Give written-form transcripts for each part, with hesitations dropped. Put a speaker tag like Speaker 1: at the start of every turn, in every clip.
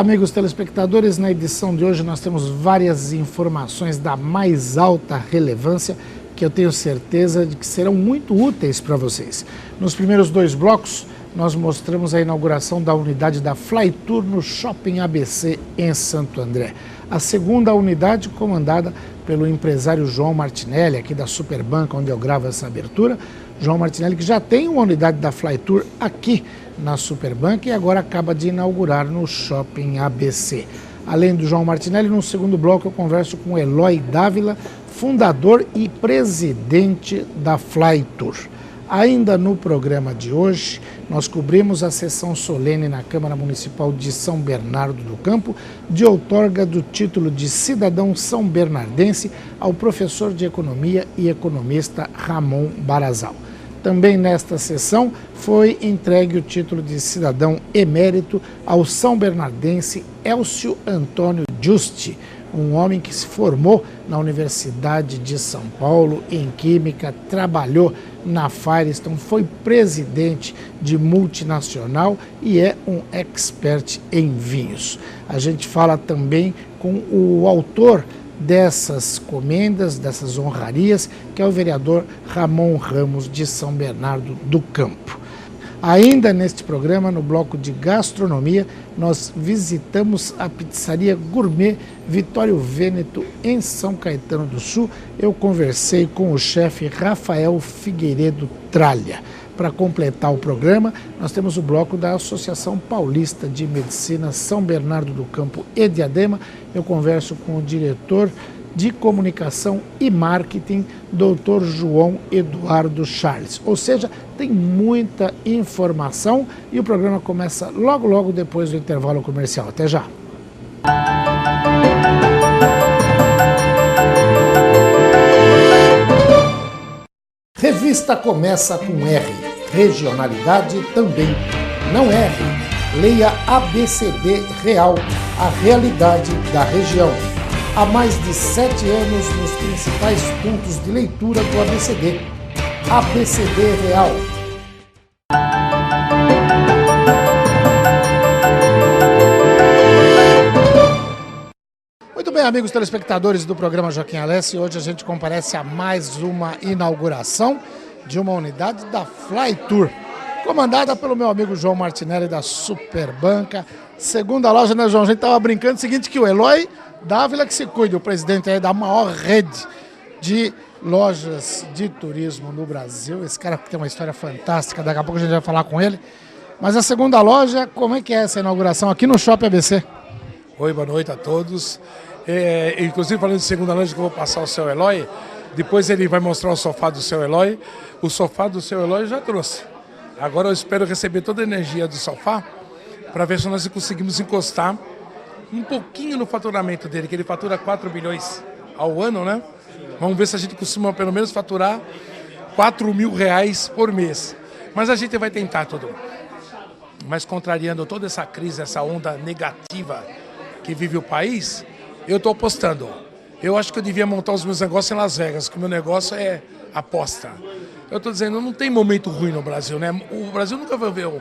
Speaker 1: amigos telespectadores, na edição de hoje nós temos várias informações da mais alta relevância que eu tenho certeza de que serão muito úteis para vocês. Nos primeiros dois blocos nós mostramos a inauguração da unidade da Flytour no Shopping ABC em Santo André. A segunda unidade comandada pelo empresário João Martinelli, aqui da Superbanca, onde eu gravo essa abertura. João Martinelli, que já tem uma unidade da Flytour aqui na Superbanca e agora acaba de inaugurar no Shopping ABC. Além do João Martinelli, no segundo bloco eu converso com Eloy Dávila, fundador e presidente da Flytour. Ainda no programa de hoje, nós cobrimos a sessão solene na Câmara Municipal de São Bernardo do Campo de outorga do título de cidadão são bernardense ao professor de economia e economista Ramon Barazal. Também nesta sessão foi entregue o título de cidadão emérito ao são bernardense Elcio Antônio Giusti, um homem que se formou na Universidade de São Paulo em Química, trabalhou na Firestone, foi presidente de multinacional e é um expert em vinhos. A gente fala também com o autor dessas comendas, dessas honrarias, que é o vereador Ramon Ramos de São Bernardo do Campo. Ainda neste programa, no bloco de gastronomia, nós visitamos a pizzaria gourmet Vitório Vêneto em São Caetano do Sul. Eu conversei com o chefe Rafael Figueiredo Tralha. Para completar o programa, nós temos o bloco da Associação Paulista de Medicina São Bernardo do Campo e Diadema. Eu converso com o diretor de Comunicação e Marketing, Dr. João Eduardo Charles. Ou seja, tem muita informação e o programa começa logo depois do intervalo comercial. Até já! Revista começa com R. Regionalidade também. Não erre. Leia ABCD Real, a realidade da região. Há mais de 7 anos nos principais pontos de leitura do ABCD. ABCD Real. Muito bem, amigos telespectadores do programa Joaquim Alessi, hoje a gente comparece a mais uma inauguração de uma unidade da Flytour, comandada pelo meu amigo João Martinelli da Superbanca. Segunda loja, né, João? A gente estava brincando o seguinte, que o Eloy Dávila que se cuide, o presidente aí da maior rede de lojas de turismo no Brasil. Esse cara que tem uma história fantástica, daqui a pouco a gente vai falar com ele. Mas a segunda loja, como é que é essa inauguração aqui no Shopping ABC?
Speaker 2: Oi, boa noite a todos. Inclusive falando de segunda loja que eu vou passar o seu Eloy, depois ele vai mostrar o sofá do seu Eloy. O sofá do seu Eloy eu já trouxe. Agora eu espero receber toda a energia do sofá para ver se nós conseguimos encostar um pouquinho no faturamento dele, que ele fatura 4 milhões ao ano, né? Vamos ver se a gente costuma pelo menos faturar 4 mil reais por mês. Mas a gente vai tentar tudo. Mas contrariando toda essa crise, essa onda negativa que vive o país, eu estou apostando. Eu acho que eu devia montar os meus negócios em Las Vegas, que o meu negócio é aposta. Eu estou dizendo, não tem momento ruim no Brasil, né? O Brasil nunca vai ver um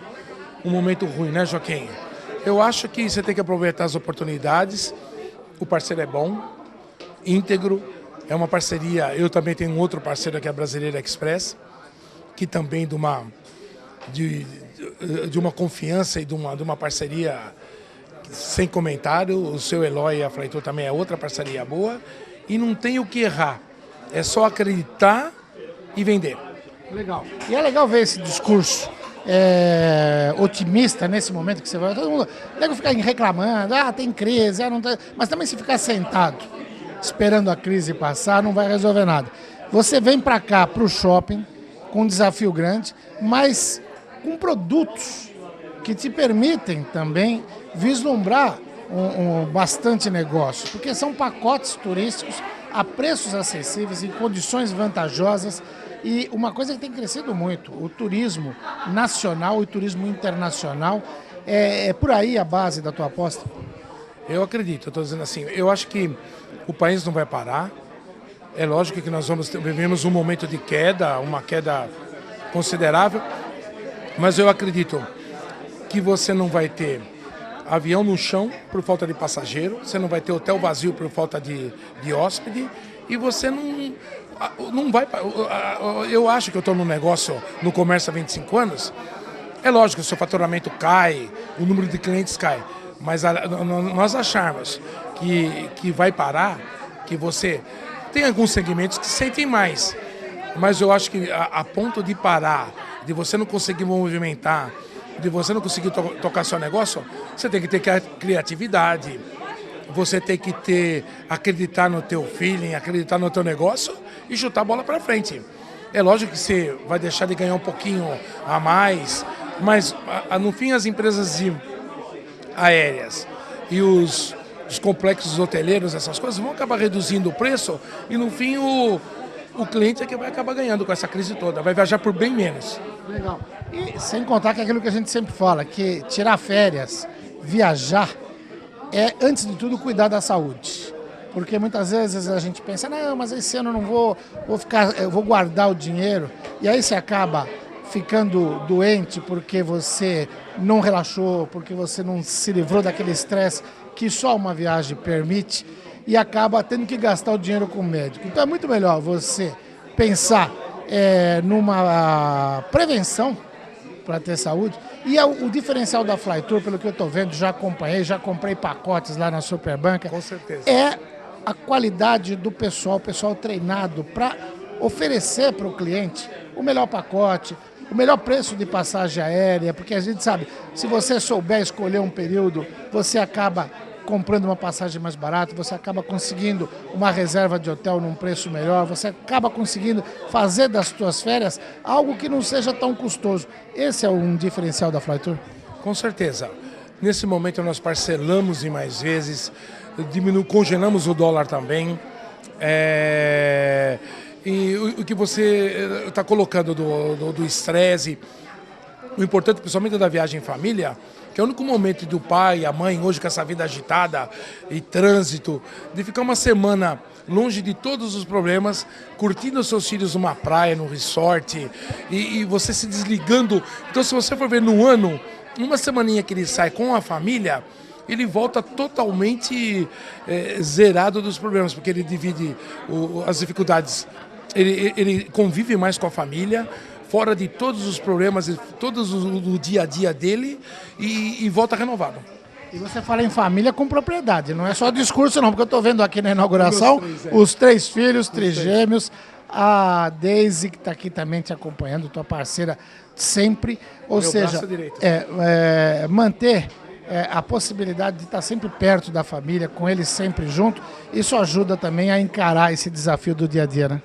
Speaker 2: momento ruim, né, Joaquim? Eu acho que você tem que aproveitar as oportunidades. O parceiro é bom, íntegro, é uma parceria. Eu também tenho um outro parceiro que é a Brasileira Express, que também de uma confiança e de uma parceria sem comentário. O seu Eloy e a Flytour também é outra parceria boa. E não tem o que errar, é só acreditar e vender. Legal.
Speaker 1: E é legal ver esse discurso otimista nesse momento que você vai. Todo mundo deve ficar reclamando, tem crise, não tá... mas também se ficar sentado, esperando a crise passar, não vai resolver nada. Você vem para cá, para o shopping, com um desafio grande, mas com produtos que te permitem também vislumbrar bastante negócio, porque são pacotes turísticos a preços acessíveis, em condições vantajosas. E uma coisa que tem crescido muito, o turismo nacional e turismo internacional, é por aí a base da tua aposta?
Speaker 2: Eu acredito, eu estou dizendo assim, eu acho que o país não vai parar. É lógico que nós vivemos um momento de queda, uma queda considerável, mas eu acredito que você não vai ter avião no chão por falta de passageiro, você não vai ter hotel vazio por falta de hóspede e você não vai... Eu acho que eu estou no negócio, no comércio há 25 anos, é lógico que o seu faturamento cai, o número de clientes cai, mas nós acharmos que vai parar, que você... Tem alguns segmentos que sentem mais, mas eu acho que a ponto de parar, de você não conseguir movimentar, de você não conseguir tocar seu negócio, você tem que ter criatividade, você tem que acreditar no teu feeling, acreditar no teu negócio e chutar a bola para frente. É lógico que você vai deixar de ganhar um pouquinho a mais, mas no fim as empresas aéreas e os complexos hoteleiros, essas coisas, vão acabar reduzindo o preço e no fim o cliente é que vai acabar ganhando com essa crise toda, vai viajar por bem menos.
Speaker 1: Legal. E sem contar que é aquilo que a gente sempre fala, que tirar férias, viajar, é antes de tudo cuidar da saúde. Porque muitas vezes a gente pensa, não, mas esse ano eu não vou ficar, eu vou guardar o dinheiro, e aí você acaba ficando doente porque você não relaxou, porque você não se livrou daquele estresse que só uma viagem permite e acaba tendo que gastar o dinheiro com o médico. Então é muito melhor você pensar numa prevenção para ter saúde. E o diferencial da Flytour, pelo que eu estou vendo, já acompanhei, já comprei pacotes lá na Superbanca.
Speaker 2: Com certeza.
Speaker 1: É a qualidade do pessoal, o pessoal treinado para oferecer para o cliente o melhor pacote, o melhor preço de passagem aérea, porque a gente sabe, se você souber escolher um período, você acaba comprando uma passagem mais barata, você acaba conseguindo uma reserva de hotel num preço melhor, você acaba conseguindo fazer das suas férias algo que não seja tão custoso. Esse é um diferencial da Flytour?
Speaker 2: Com certeza. Nesse momento nós parcelamos em mais vezes, congelamos o dólar também. E o que você está colocando do estresse, o importante, principalmente da viagem em família, que é o único momento do pai e a mãe, hoje com essa vida agitada e trânsito, de ficar uma semana longe de todos os problemas, curtindo os seus filhos numa praia, num resort, e você se desligando. Então, se você for ver no ano, uma semaninha que ele sai com a família, ele volta totalmente zerado dos problemas, porque ele divide as dificuldades, ele convive mais com a família, fora de todos os problemas, todos o dia a dia dele e volta renovado.
Speaker 1: E você fala em família com propriedade, não é só discurso não, porque eu estou vendo aqui na inauguração os 3 filhos, trigêmeos, a Daisy que está aqui também te acompanhando, tua parceira sempre, ou seja, manter a possibilidade de estar sempre perto da família, com eles sempre junto, isso ajuda também a encarar esse desafio do dia a dia, né?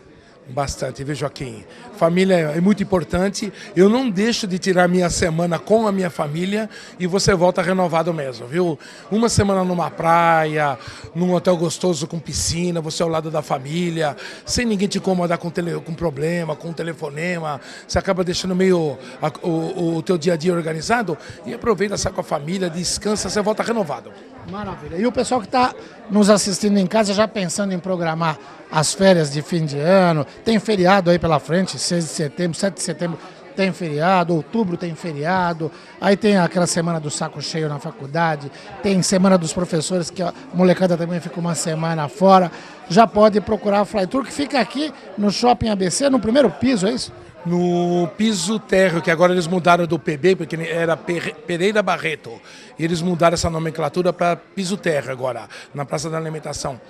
Speaker 2: Bastante, viu, Joaquim? Família é muito importante. Eu não deixo de tirar minha semana com a minha família e você volta renovado mesmo, viu? Uma semana numa praia, num hotel gostoso com piscina, você ao lado da família, sem ninguém te incomodar com problema, com telefonema. Você acaba deixando meio o teu dia a dia organizado e aproveita, sai com a família, descansa, você volta renovado.
Speaker 1: Maravilha. E o pessoal que está nos assistindo em casa já pensando em programar as férias de fim de ano, tem feriado aí pela frente, 6 de setembro, 7 de setembro tem feriado, outubro tem feriado, aí tem aquela semana do saco cheio na faculdade, tem semana dos professores, que a molecada também fica uma semana fora, já pode procurar a Flytour, que fica aqui no Shopping ABC, no primeiro piso, é isso?
Speaker 2: No piso térreo, que agora eles mudaram do PB, porque era Pereira Barreto, e eles mudaram essa nomenclatura para piso térreo agora, na Praça da Alimentação.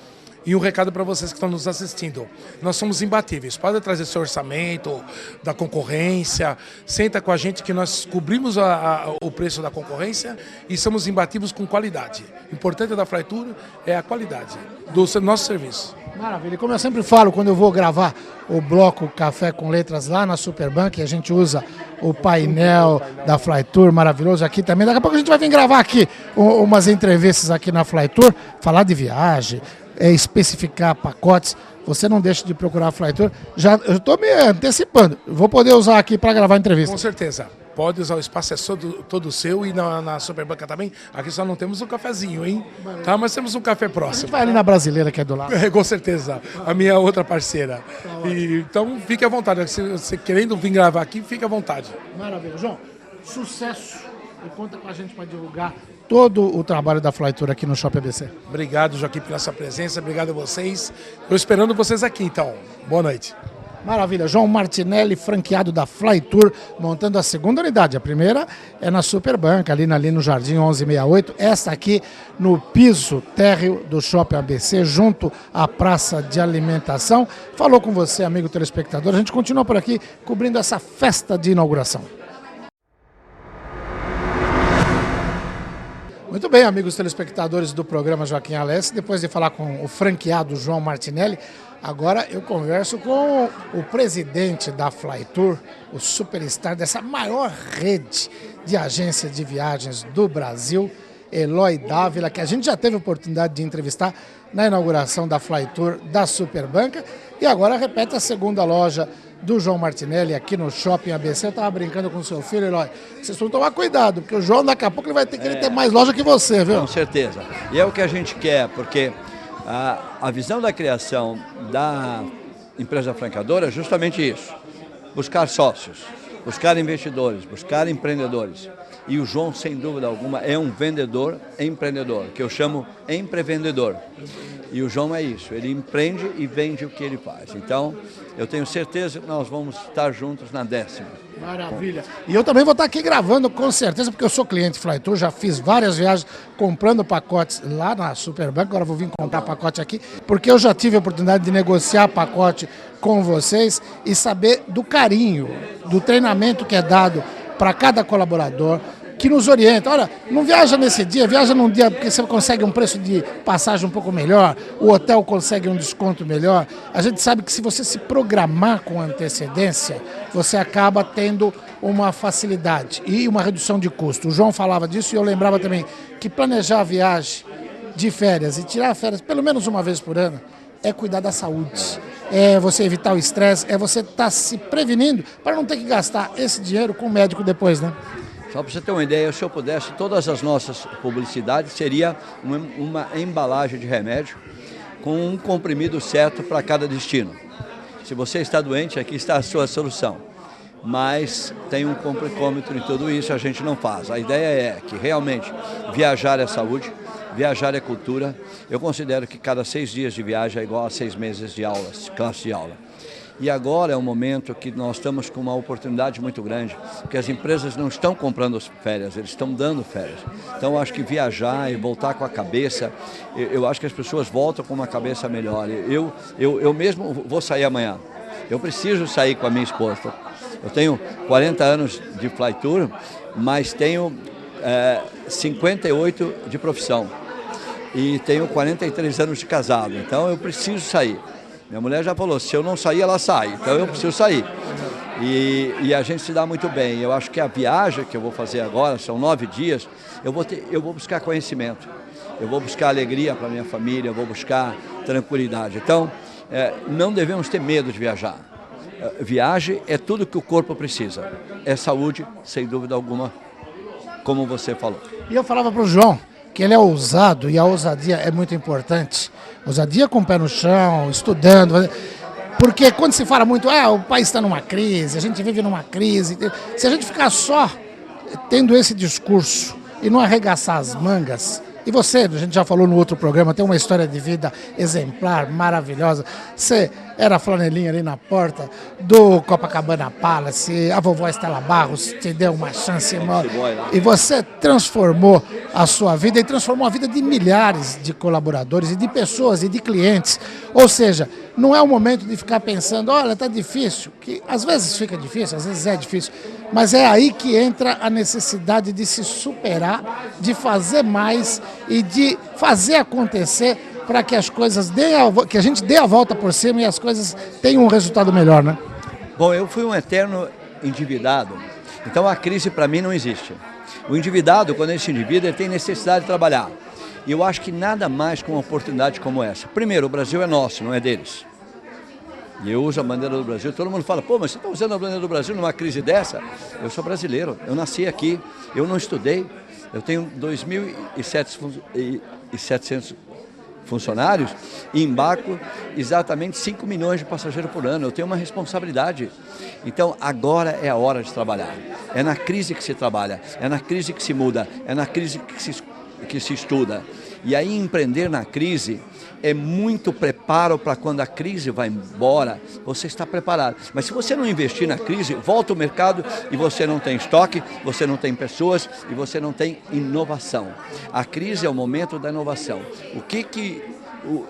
Speaker 2: E um recado para vocês que estão nos assistindo, nós somos imbatíveis, pode trazer seu orçamento da concorrência, senta com a gente que nós cobrimos o preço da concorrência e somos imbatíveis com qualidade. O importante da Flytour é a qualidade do nosso serviço.
Speaker 1: Maravilha, e como eu sempre falo, quando eu vou gravar o bloco Café com Letras lá na Superbanca, a gente usa o painel da Flytour maravilhoso aqui também, daqui a pouco a gente vai vir gravar aqui umas entrevistas aqui na Flytour, falar de viagem, especificar pacotes, você não deixa de procurar a Flytour. Eu estou me antecipando, vou poder usar aqui para gravar a entrevista.
Speaker 2: Com certeza, pode usar, o espaço é todo seu e na Superbanca também. Aqui só não temos um cafezinho, hein? Tá, mas temos um café próximo.
Speaker 1: A gente vai ali na Brasileira, que é do lado.
Speaker 2: Com certeza, a minha outra parceira. Então fique à vontade, se você querendo vir gravar aqui, fique à vontade.
Speaker 1: Maravilha. João, sucesso e conta com a gente para divulgar todo o trabalho da Flytour aqui no Shopping ABC.
Speaker 2: Obrigado, Joaquim, pela sua presença, obrigado a vocês. Estou esperando vocês aqui, então. Boa noite.
Speaker 1: Maravilha, João Martinelli, franqueado da Flytour, montando a segunda unidade. A primeira é na Superbanca, ali no Jardim 1168. Esta aqui no piso térreo do Shopping ABC, junto à praça de alimentação. Falou com você, amigo telespectador. A gente continua por aqui cobrindo essa festa de inauguração. Muito bem, amigos telespectadores do programa Joaquim Alessi, depois de falar com o franqueado João Martinelli, agora eu converso com o presidente da Flytour, o superstar dessa maior rede de agência de viagens do Brasil, Eloy Dávila, que a gente já teve a oportunidade de entrevistar na inauguração da Flytour da Superbanca e agora repete a segunda loja do João Martinelli aqui no Shopping ABC. Eu estava brincando com o seu filho, Eloy. Vocês vão tomar cuidado, porque o João daqui a pouco ele vai ter que ter mais loja que você, viu?
Speaker 3: Com certeza. E é o que a gente quer, porque a visão da criação da empresa franqueadora é justamente isso. Buscar sócios, buscar investidores, buscar empreendedores. E o João, sem dúvida alguma, é um vendedor empreendedor, que eu chamo empreendedor. E o João é isso, ele empreende e vende o que ele faz. Então, eu tenho certeza que nós vamos estar juntos na 10ª.
Speaker 1: Maravilha. E eu também vou estar aqui gravando com certeza, porque eu sou cliente Flytour, já fiz várias viagens comprando pacotes lá na Superbanca, agora vou vir comprar pacote aqui, porque eu já tive a oportunidade de negociar pacote com vocês e saber do carinho, do treinamento que é dado para cada colaborador, que nos orienta. Olha, não viaja nesse dia, viaja num dia porque você consegue um preço de passagem um pouco melhor, o hotel consegue um desconto melhor. A gente sabe que se você se programar com antecedência, você acaba tendo uma facilidade e uma redução de custo. O João falava disso e eu lembrava também que planejar a viagem de férias e tirar férias pelo menos uma vez por ano é cuidar da saúde. É você evitar o estresse, é você estar se prevenindo para não ter que gastar esse dinheiro com o médico depois, né?
Speaker 3: Só para você ter uma ideia, se eu pudesse, todas as nossas publicidades seria uma embalagem de remédio com um comprimido certo para cada destino. Se você está doente, aqui está a sua solução. Mas tem um complicômetro em tudo isso, a gente não faz. A ideia é que realmente viajar é saúde, viajar é cultura. Eu considero que cada 6 dias de viagem é igual a 6 meses de aulas, classe de aula. E agora é um momento que nós estamos com uma oportunidade muito grande, porque as empresas não estão comprando férias, eles estão dando férias. Então eu acho que viajar e voltar com a cabeça, eu acho que as pessoas voltam com uma cabeça melhor. Eu mesmo vou sair amanhã, eu preciso sair com a minha esposa. Eu tenho 40 anos de Flytour, mas tenho 58 de profissão e tenho 43 anos de casado, então eu preciso sair. Minha mulher já falou, se eu não sair, ela sai, então eu preciso sair. E a gente se dá muito bem. Eu acho que a viagem que eu vou fazer agora, são 9 dias, eu vou buscar conhecimento, eu vou buscar alegria para a minha família, eu vou buscar tranquilidade. Então, não devemos ter medo de viajar. Viagem é tudo que o corpo precisa. É saúde, sem dúvida alguma, como você falou.
Speaker 1: E eu falava para o João que ele é ousado e a ousadia é muito importante. Ousadia com o pé no chão, estudando. Porque quando se fala muito, o país está numa crise, a gente vive numa crise. Se a gente ficar só tendo esse discurso e não arregaçar as mangas, e você, a gente já falou no outro programa, tem uma história de vida exemplar, maravilhosa. Você era flanelinha ali na porta do Copacabana Palace, a vovó Estela Barros te deu uma chance enorme. E você transformou a sua vida e transformou a vida de milhares de colaboradores e de pessoas e de clientes. Ou seja, não é o momento de ficar pensando, olha, está difícil, que às vezes fica difícil, às vezes é difícil, mas é aí que entra a necessidade de se superar, de fazer mais e de fazer acontecer para que as coisas que a gente dê a volta por cima e as coisas tenham um resultado melhor, né?
Speaker 3: Bom, eu fui um eterno endividado, então a crise para mim não existe. O endividado, quando ele se endivida, ele tem necessidade de trabalhar. E eu acho que nada mais com uma oportunidade como essa. Primeiro, o Brasil é nosso, não é deles. E eu uso a bandeira do Brasil, todo mundo fala, pô, mas você está usando a bandeira do Brasil numa crise dessa? Eu sou brasileiro, eu nasci aqui, eu não estudei, eu tenho 2.700 funcionários e embarco exatamente 5 milhões de passageiros por ano. Eu tenho uma responsabilidade. Então, agora é a hora de trabalhar. É na crise que se trabalha, é na crise que se muda, é na crise que se estuda. E aí, empreender na crise é muito preparo para quando a crise vai embora, você está preparado. Mas se você não investir na crise, volta o mercado e você não tem estoque, você não tem pessoas e você não tem inovação. A crise é o momento da inovação.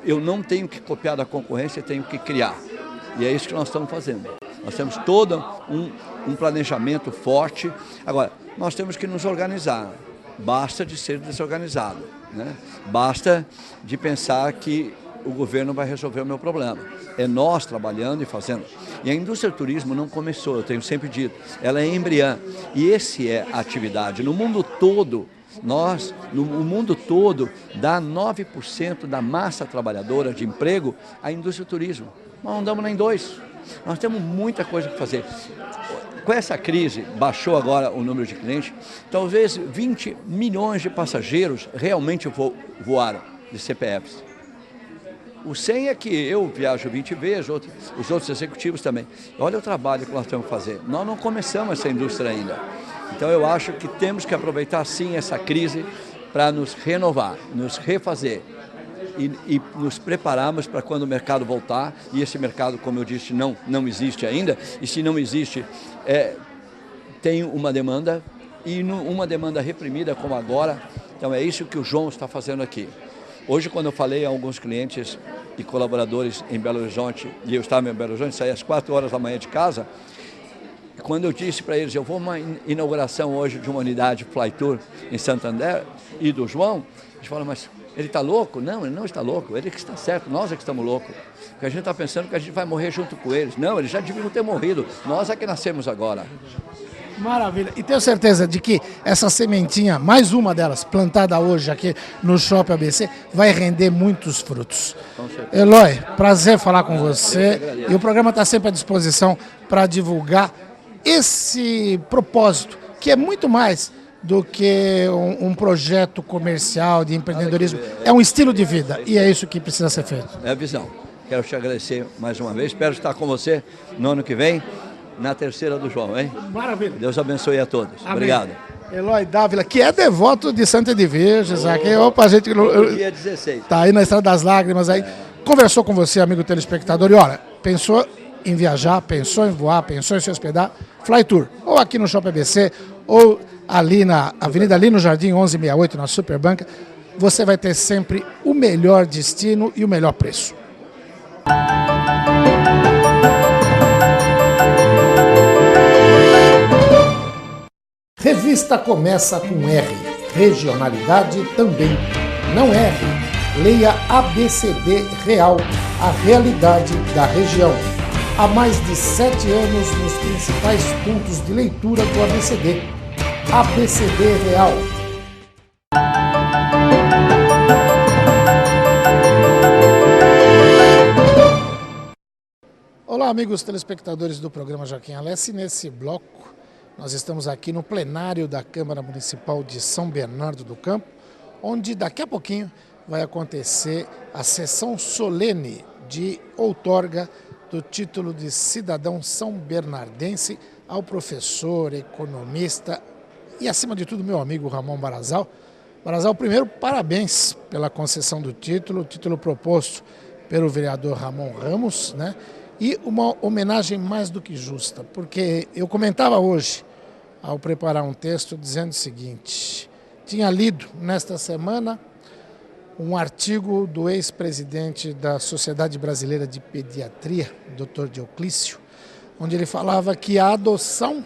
Speaker 3: Eu não tenho que copiar da concorrência, eu tenho que criar. E é isso que nós estamos fazendo. Nós temos todo um planejamento forte. Agora, nós temos que nos organizar. Basta de ser desorganizado, né? Basta de pensar que o governo vai resolver o meu problema. É nós trabalhando e fazendo. E a indústria do turismo não começou, eu tenho sempre dito, ela é embriã. E essa é a atividade. No mundo todo, o mundo todo, dá 9% da massa trabalhadora de emprego à indústria do turismo. Nós não damos nem 2%. Nós temos muita coisa para fazer. Com essa crise, baixou agora o número de clientes, talvez 20 milhões de passageiros realmente voaram de CPFs. O 100 é que eu viajo 20 vezes, os outros executivos também. Olha o trabalho que nós temos que fazer. Nós não começamos essa indústria ainda. Então eu acho que temos que aproveitar sim essa crise para nos renovar, nos refazer. E nos prepararmos para quando o mercado voltar, e esse mercado, como eu disse, não existe ainda, e se não existe, tem uma demanda, e uma demanda reprimida como agora. Então é isso que o João está fazendo aqui. Hoje, quando eu falei a alguns clientes e colaboradores em Belo Horizonte, e eu estava em Belo Horizonte, saí às 4 horas da manhã de casa, quando eu disse para eles, eu vou a uma inauguração hoje de uma unidade Flytour em Santander, e do João, eles falaram, mas ele está louco? Não, ele não está louco, ele é que está certo, nós é que estamos loucos. Porque a gente está pensando que a gente vai morrer junto com eles. Não, eles já deviam ter morrido, nós é que nascemos agora.
Speaker 1: Maravilha. E tenho certeza de que essa sementinha, mais uma delas, plantada hoje aqui no Shopping ABC, vai render muitos frutos. Eloy, prazer falar com você. E o programa está sempre à disposição para divulgar esse propósito, que é muito mais do que um projeto comercial de empreendedorismo. É um estilo de vida e é isso que precisa ser feito.
Speaker 3: É a visão. Quero te agradecer mais uma vez. Espero estar com você no ano que vem, na terceira do João, hein?
Speaker 1: Maravilha.
Speaker 3: Deus abençoe a todos.
Speaker 1: Amém.
Speaker 3: Obrigado.
Speaker 1: Eloy Dávila, que é devoto de Santa Edviges, aqui. Opa, a gente...
Speaker 3: Dia 16.
Speaker 1: Tá aí na Estrada das Lágrimas aí. Conversou com você, amigo telespectador, e olha, pensou em viajar, pensou em voar, pensou em se hospedar, Flytour, ou aqui no Shopping ABC, ou ali na Avenida Lino Jardim 1168, na Superbanca, você vai ter sempre o melhor destino e o melhor preço. Revista começa com R, regionalidade também. Não erre, leia ABCD Real, a realidade da região. Há mais de 7 anos nos principais pontos de leitura do ABCD. ABCD Real. Olá, amigos telespectadores do programa Joaquim Alessi. Nesse bloco, nós estamos aqui no plenário da Câmara Municipal de São Bernardo do Campo, onde daqui a pouquinho vai acontecer a sessão solene de outorga do título de cidadão são bernardense ao professor, economista e, acima de tudo, meu amigo Ramon Barazal. Barazal, primeiro, parabéns pela concessão do título, o título proposto pelo vereador Ramon Ramos, né? E uma homenagem mais do que justa, porque eu comentava hoje, ao preparar um texto, dizendo o seguinte: tinha lido nesta semana um artigo do ex-presidente da Sociedade Brasileira de Pediatria, Dr. Dioclício, onde ele falava que a adoção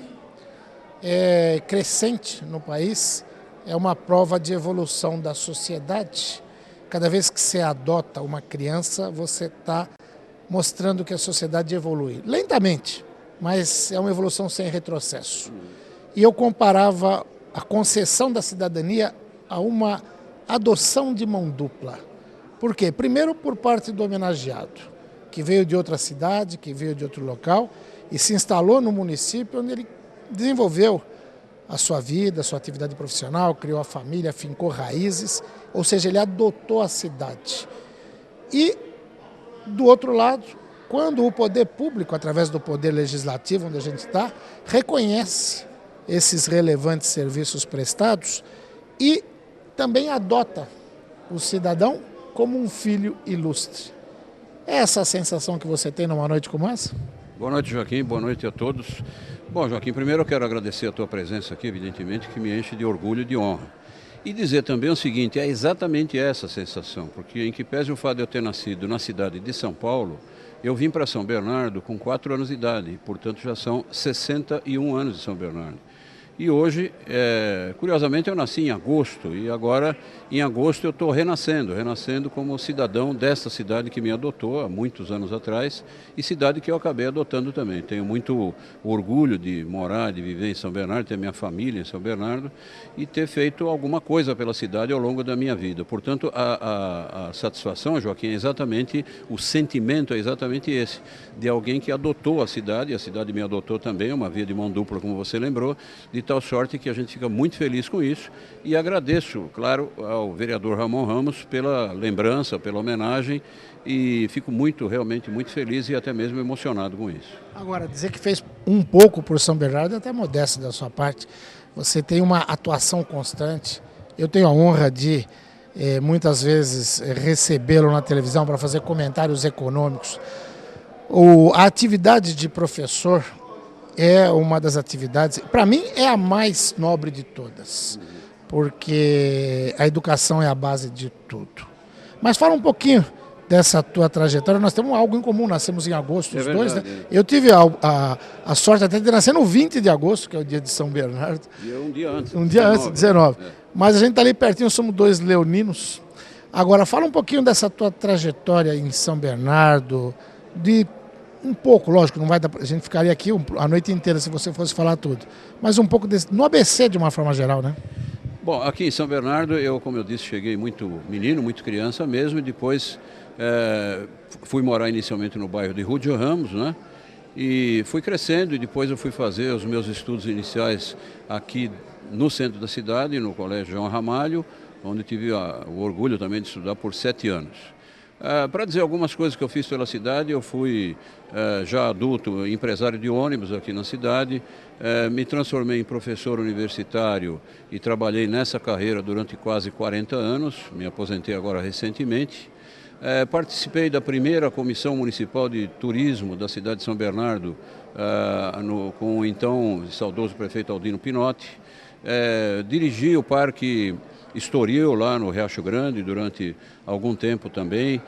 Speaker 1: crescente no país é uma prova de evolução da sociedade. Cada vez que você adota uma criança, você está mostrando que a sociedade evolui. Lentamente, mas é uma evolução sem retrocesso. E eu comparava a concessão da cidadania a uma adoção de mão dupla. Por quê? Primeiro, por parte do homenageado, que veio de outra cidade, que veio de outro local e se instalou no município onde ele desenvolveu a sua vida, a sua atividade profissional, criou a família, fincou raízes, ou seja, ele adotou a cidade. E, do outro lado, quando o poder público, através do poder legislativo, onde a gente está, reconhece esses relevantes serviços prestados e também adota o cidadão como um filho ilustre. É essa a sensação que você tem numa noite como essa?
Speaker 4: Boa noite, Joaquim. Boa noite a todos. Bom, Joaquim, primeiro eu quero agradecer a tua presença aqui, evidentemente, que me enche de orgulho e de honra. E dizer também o seguinte, é exatamente essa sensação, porque em que pese o fato de eu ter nascido na cidade de São Paulo, eu vim para São Bernardo com 4 anos de idade, portanto já são 61 anos de São Bernardo. E hoje, curiosamente, eu nasci em agosto e agora, em agosto, eu estou renascendo como cidadão desta cidade que me adotou há muitos anos atrás e cidade que eu acabei adotando também. Tenho muito orgulho de morar, de viver em São Bernardo, ter minha família em São Bernardo e ter feito alguma coisa pela cidade ao longo da minha vida. Portanto, a satisfação, Joaquim, é exatamente, o sentimento é exatamente esse, de alguém que adotou a cidade me adotou também, uma via de mão dupla, como você lembrou, de tal sorte que a gente fica muito feliz com isso e agradeço, claro, ao vereador Ramon Ramos pela lembrança, pela homenagem e fico realmente muito feliz e até mesmo emocionado com isso.
Speaker 1: Agora, dizer que fez um pouco por São Bernardo é até modesto da sua parte. Você tem uma atuação constante. Eu tenho a honra de, muitas vezes, recebê-lo na televisão para fazer comentários econômicos. A atividade de professor é uma das atividades, para mim é a mais nobre de todas, porque a educação é a base de tudo. Mas fala um pouquinho dessa tua trajetória, nós temos algo em comum, nascemos em agosto os dois, né? Eu tive a sorte até de nascer no 20 de agosto, que é o dia de São Bernardo.
Speaker 4: E um dia antes.
Speaker 1: Um dia antes, 19. Mas a gente está ali pertinho, somos 2 leoninos. Agora, fala um pouquinho dessa tua trajetória em São Bernardo, um pouco, lógico, não vai dar, a gente ficaria aqui a noite inteira se você fosse falar tudo, mas um pouco no ABC de uma forma geral, né?
Speaker 4: Bom, aqui em São Bernardo, como eu disse, cheguei muito menino, muito criança mesmo, e depois fui morar inicialmente no bairro de Rúdio Ramos, né? E fui crescendo e depois eu fui fazer os meus estudos iniciais aqui no centro da cidade, no Colégio João Ramalho, onde tive o orgulho também de estudar por 7 anos. Para dizer algumas coisas que eu fiz pela cidade, eu fui já adulto, empresário de ônibus aqui na cidade, me transformei em professor universitário e trabalhei nessa carreira durante quase 40 anos, me aposentei agora recentemente. Participei da primeira Comissão Municipal de Turismo da cidade de São Bernardo, com o então saudoso prefeito Aldino Pinotti. Dirigi o Parque Estoril lá no Riacho Grande durante algum tempo também.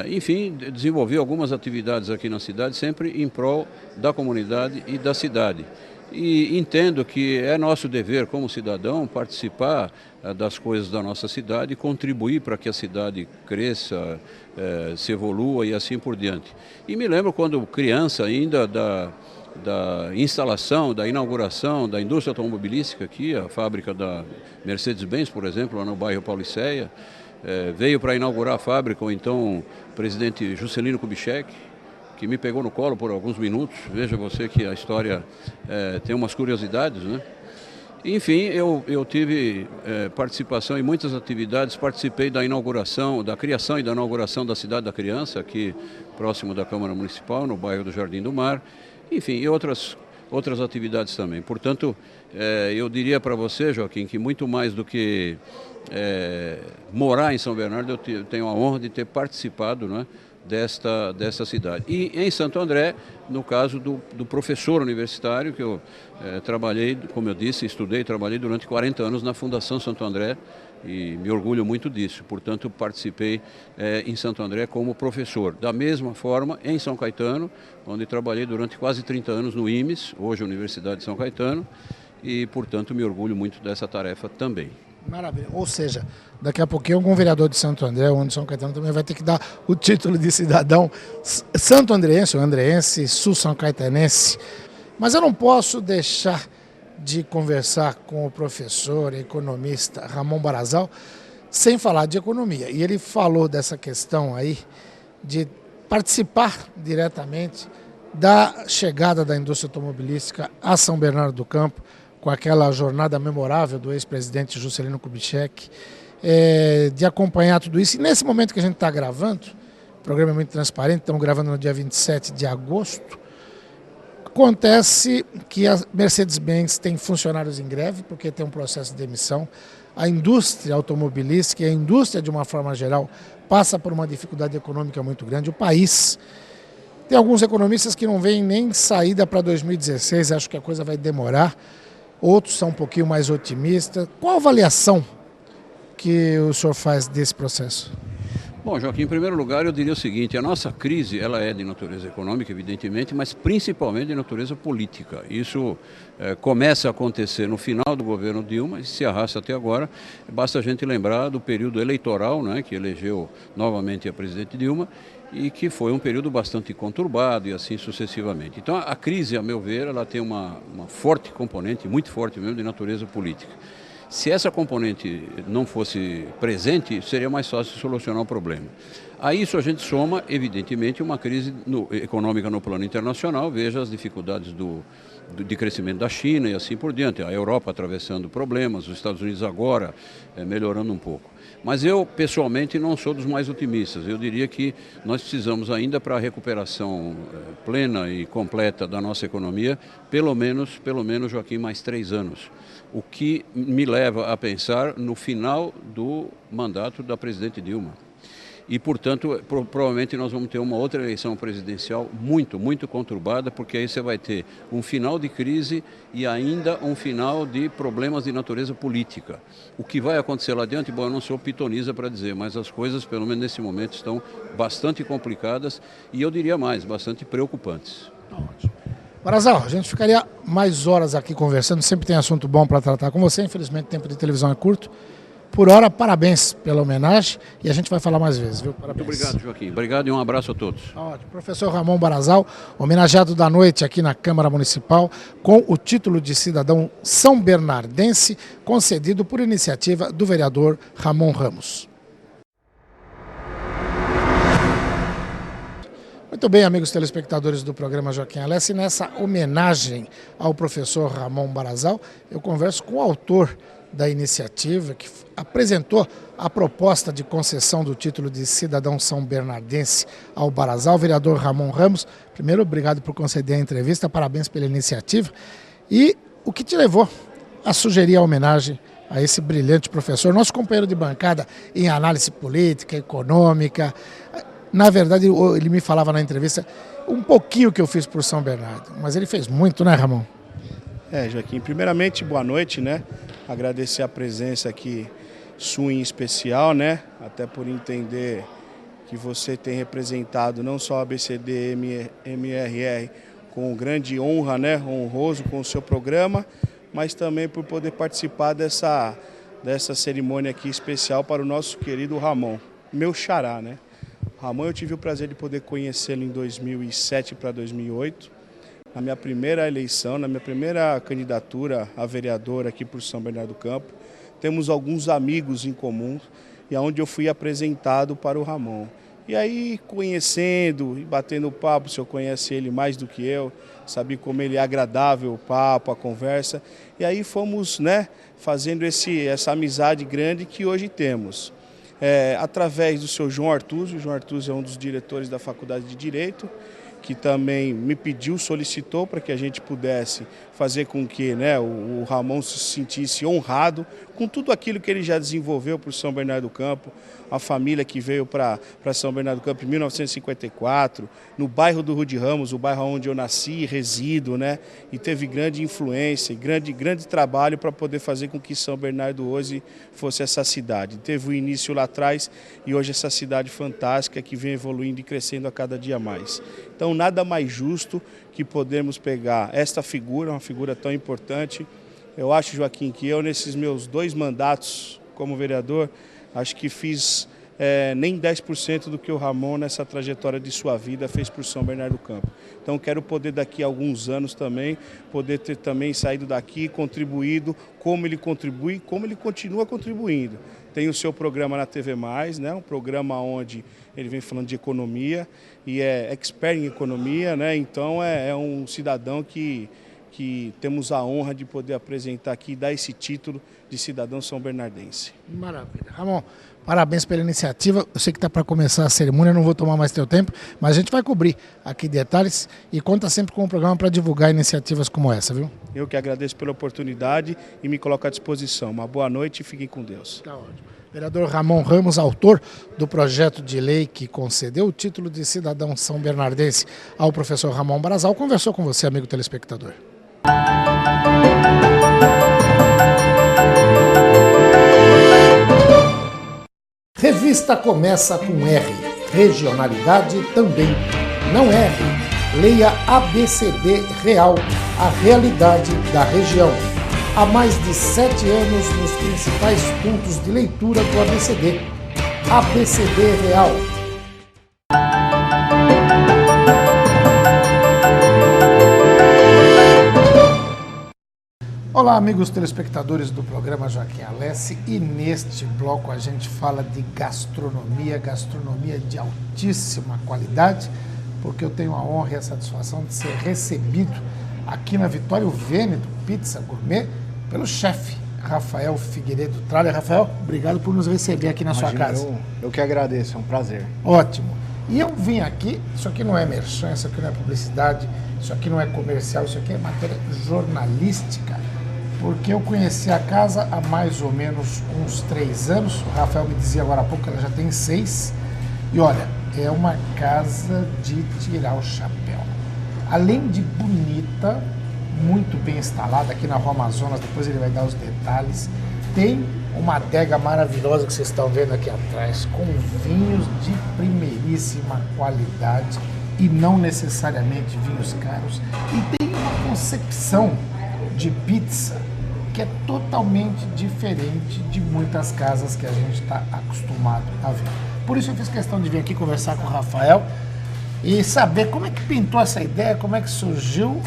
Speaker 4: Enfim, desenvolvi algumas atividades aqui na cidade, sempre em prol da comunidade e da cidade. E entendo que é nosso dever como cidadão participar das coisas da nossa cidade e contribuir para que a cidade cresça, se evolua e assim por diante. E me lembro quando criança ainda da instalação, da inauguração da indústria automobilística aqui, a fábrica da Mercedes-Benz, por exemplo, lá no bairro Pauliceia, veio para inaugurar a fábrica o então presidente Juscelino Kubitschek, que me pegou no colo por alguns minutos. Veja você que a história tem umas curiosidades, né? Enfim, eu tive participação em muitas atividades, participei da inauguração, da criação e da inauguração da Cidade da Criança, aqui próximo da Câmara Municipal, no bairro do Jardim do Mar, enfim, e outras atividades também. Portanto, eu diria para você, Joaquim, que muito mais do que morar em São Bernardo, eu tenho a honra de ter participado, né, desta cidade. E em Santo André, no caso do professor universitário, que eu trabalhei, como eu disse, estudei e trabalhei durante 40 anos na Fundação Santo André e me orgulho muito disso. Portanto, participei em Santo André como professor. Da mesma forma, em São Caetano, onde trabalhei durante quase 30 anos no IMES, hoje Universidade de São Caetano, e, portanto, me orgulho muito dessa tarefa também.
Speaker 1: Maravilha. Ou seja, daqui a pouquinho algum vereador de Santo André ou de São Caetano também vai ter que dar o título de cidadão santo-andreense, ou andreense, sul-são caetanense. Mas eu não posso deixar de conversar com o professor e economista Ramon Barazal sem falar de economia. E ele falou dessa questão aí de participar diretamente da chegada da indústria automobilística a São Bernardo do Campo, com aquela jornada memorável do ex-presidente Juscelino Kubitschek. de acompanhar tudo isso. E nesse momento que a gente está gravando, o programa é muito transparente, estamos gravando no dia 27 de agosto, acontece que a Mercedes-Benz tem funcionários em greve, porque tem um processo de demissão. A indústria automobilística e a indústria, de uma forma geral, passa por uma dificuldade econômica muito grande. O país tem alguns economistas que não veem nem saída para 2016, acho que a coisa vai demorar. Outros são um pouquinho mais otimistas. Qual a avaliação que o senhor faz desse processo?
Speaker 4: Bom, Joaquim, em primeiro lugar eu diria o seguinte, a nossa crise ela é de natureza econômica, evidentemente, mas principalmente de natureza política. Isso começa a acontecer no final do governo Dilma e se arrasta até agora. Basta a gente lembrar do período eleitoral, né, que elegeu novamente a presidente Dilma, e que foi um período bastante conturbado e assim sucessivamente. Então a crise, a meu ver, ela tem uma forte componente, muito forte mesmo, de natureza política. Se essa componente não fosse presente, seria mais fácil solucionar o problema. A isso a gente soma, evidentemente, uma crise econômica no plano internacional, veja as dificuldades de crescimento da China e assim por diante, a Europa atravessando problemas, os Estados Unidos agora melhorando um pouco. Mas eu, pessoalmente, não sou dos mais otimistas. Eu diria que nós precisamos ainda, para a recuperação plena e completa da nossa economia, pelo menos, Joaquim, mais 3 anos. O que me leva a pensar no final do mandato da presidente Dilma. E, portanto, provavelmente nós vamos ter uma outra eleição presidencial muito, muito conturbada, porque aí você vai ter um final de crise e ainda um final de problemas de natureza política. O que vai acontecer lá adiante, bom, eu não sou pitonisa para dizer, mas as coisas, pelo menos nesse momento, estão bastante complicadas e eu diria mais, bastante preocupantes.
Speaker 1: Ótimo. Barazal, a gente ficaria mais horas aqui conversando, sempre tem assunto bom para tratar com você, infelizmente o tempo de televisão é curto. Por hora, parabéns pela homenagem e a gente vai falar mais vezes, viu? Parabéns.
Speaker 4: Muito obrigado, Joaquim. Obrigado e um abraço a todos.
Speaker 1: Ótimo. Professor Ramon Barazal, homenageado da noite aqui na Câmara Municipal com o título de cidadão são bernardense, concedido por iniciativa do vereador Ramon Ramos. Muito bem, amigos telespectadores do programa Joaquim Alessi, nessa homenagem ao professor Ramon Barazal, eu converso com o autor da iniciativa que apresentou a proposta de concessão do título de cidadão são bernardense ao Barazal, o vereador Ramon Ramos. Primeiro, obrigado por conceder a entrevista, parabéns pela iniciativa. E o que te levou a sugerir a homenagem a esse brilhante professor, nosso companheiro de bancada em análise política, econômica. Na verdade, ele me falava na entrevista um pouquinho que eu fiz por São Bernardo, mas ele fez muito, né, Ramon?
Speaker 5: Joaquim, primeiramente, boa noite, né? Agradecer a presença aqui sua em especial, né? Até por entender que você tem representado não só a ABCD-MRR com grande honra, né? Honroso com o seu programa, mas também por poder participar dessa cerimônia aqui especial para o nosso querido Ramon, meu xará, né? Ramon, eu tive o prazer de poder conhecê-lo em 2007 para 2008. Na minha primeira eleição, na minha primeira candidatura a vereador aqui por São Bernardo do Campo, temos alguns amigos em comum e aonde eu fui apresentado para o Ramon. E aí, conhecendo e batendo papo, o senhor conhece ele mais do que eu, sabia como ele é agradável, o papo, a conversa. E aí fomos, né, fazendo essa amizade grande que hoje temos. Através do seu João Artuzzo. O João Artuzzo é um dos diretores da Faculdade de Direito, que também me pediu, solicitou para que a gente pudesse fazer com que, né, o Ramon se sentisse honrado com tudo aquilo que ele já desenvolveu por São Bernardo do Campo, a família que veio para São Bernardo do Campo em 1954, no bairro do Rude Ramos, o bairro onde eu nasci e resido, né, e teve grande influência e grande trabalho para poder fazer com que São Bernardo hoje fosse essa cidade. Teve o início lá atrás e hoje essa cidade fantástica que vem evoluindo e crescendo a cada dia mais. Então, nada mais justo que podermos pegar esta figura, uma figura tão importante. Eu acho, Joaquim, que eu, nesses meus 2 mandatos como vereador, acho que fiz nem 10% do que o Ramon, nessa trajetória de sua vida, fez por São Bernardo do Campo. Então, quero poder, daqui a alguns anos também, poder ter também saído daqui, contribuído, como ele contribui, como ele continua contribuindo. Tem o seu programa na TV+, né, um programa onde ele vem falando de economia e é expert em economia, né, então é um cidadão que que temos a honra de poder apresentar aqui e dar esse título de cidadão são bernardense.
Speaker 1: Maravilha. Ramon, parabéns pela iniciativa. Eu sei que está para começar a cerimônia, não vou tomar mais teu tempo, mas a gente vai cobrir aqui detalhes e conta sempre com o programa para divulgar iniciativas como essa, viu?
Speaker 5: Eu que agradeço pela oportunidade e me coloco à disposição. Uma boa noite e fiquem com Deus.
Speaker 1: Tá ótimo. Vereador Ramon Ramos, autor do projeto de lei que concedeu o título de cidadão são bernardense ao professor Ramon Brazal, conversou com você, amigo telespectador. Revista começa com R. Regionalidade também. Não R. Leia ABCD Real, a realidade da região. Há mais de 7 anos nos principais pontos de leitura do ABCD. ABCD Real. Olá, amigos telespectadores do programa Joaquim Alessi, e neste bloco a gente fala de gastronomia de altíssima qualidade, porque eu tenho a honra e a satisfação de ser recebido aqui na Vitório Vêneto Pizza Gourmet pelo chefe Rafael Figueiredo Tralha. Rafael, obrigado por nos receber aqui na sua casa.
Speaker 6: Eu que agradeço, é um prazer.
Speaker 1: Ótimo. E eu vim aqui, isso aqui não é merchan, isso aqui não é publicidade, isso aqui não é comercial, isso aqui é matéria jornalística, porque eu conheci a casa há mais ou menos uns 3 anos, o Rafael me dizia agora há pouco que ela já tem 6, e olha, é uma casa de tirar o chapéu. Além de bonita, muito bem instalada aqui na Rua Amazonas, depois ele vai dar os detalhes, tem uma adega maravilhosa que vocês estão vendo aqui atrás, com vinhos de primeiríssima qualidade e não necessariamente vinhos caros, e tem uma concepção de pizza que é totalmente diferente de muitas casas que a gente está acostumado a ver. Por isso eu fiz questão de vir aqui conversar com o Rafael e saber como é que pintou essa ideia, como é que surgiu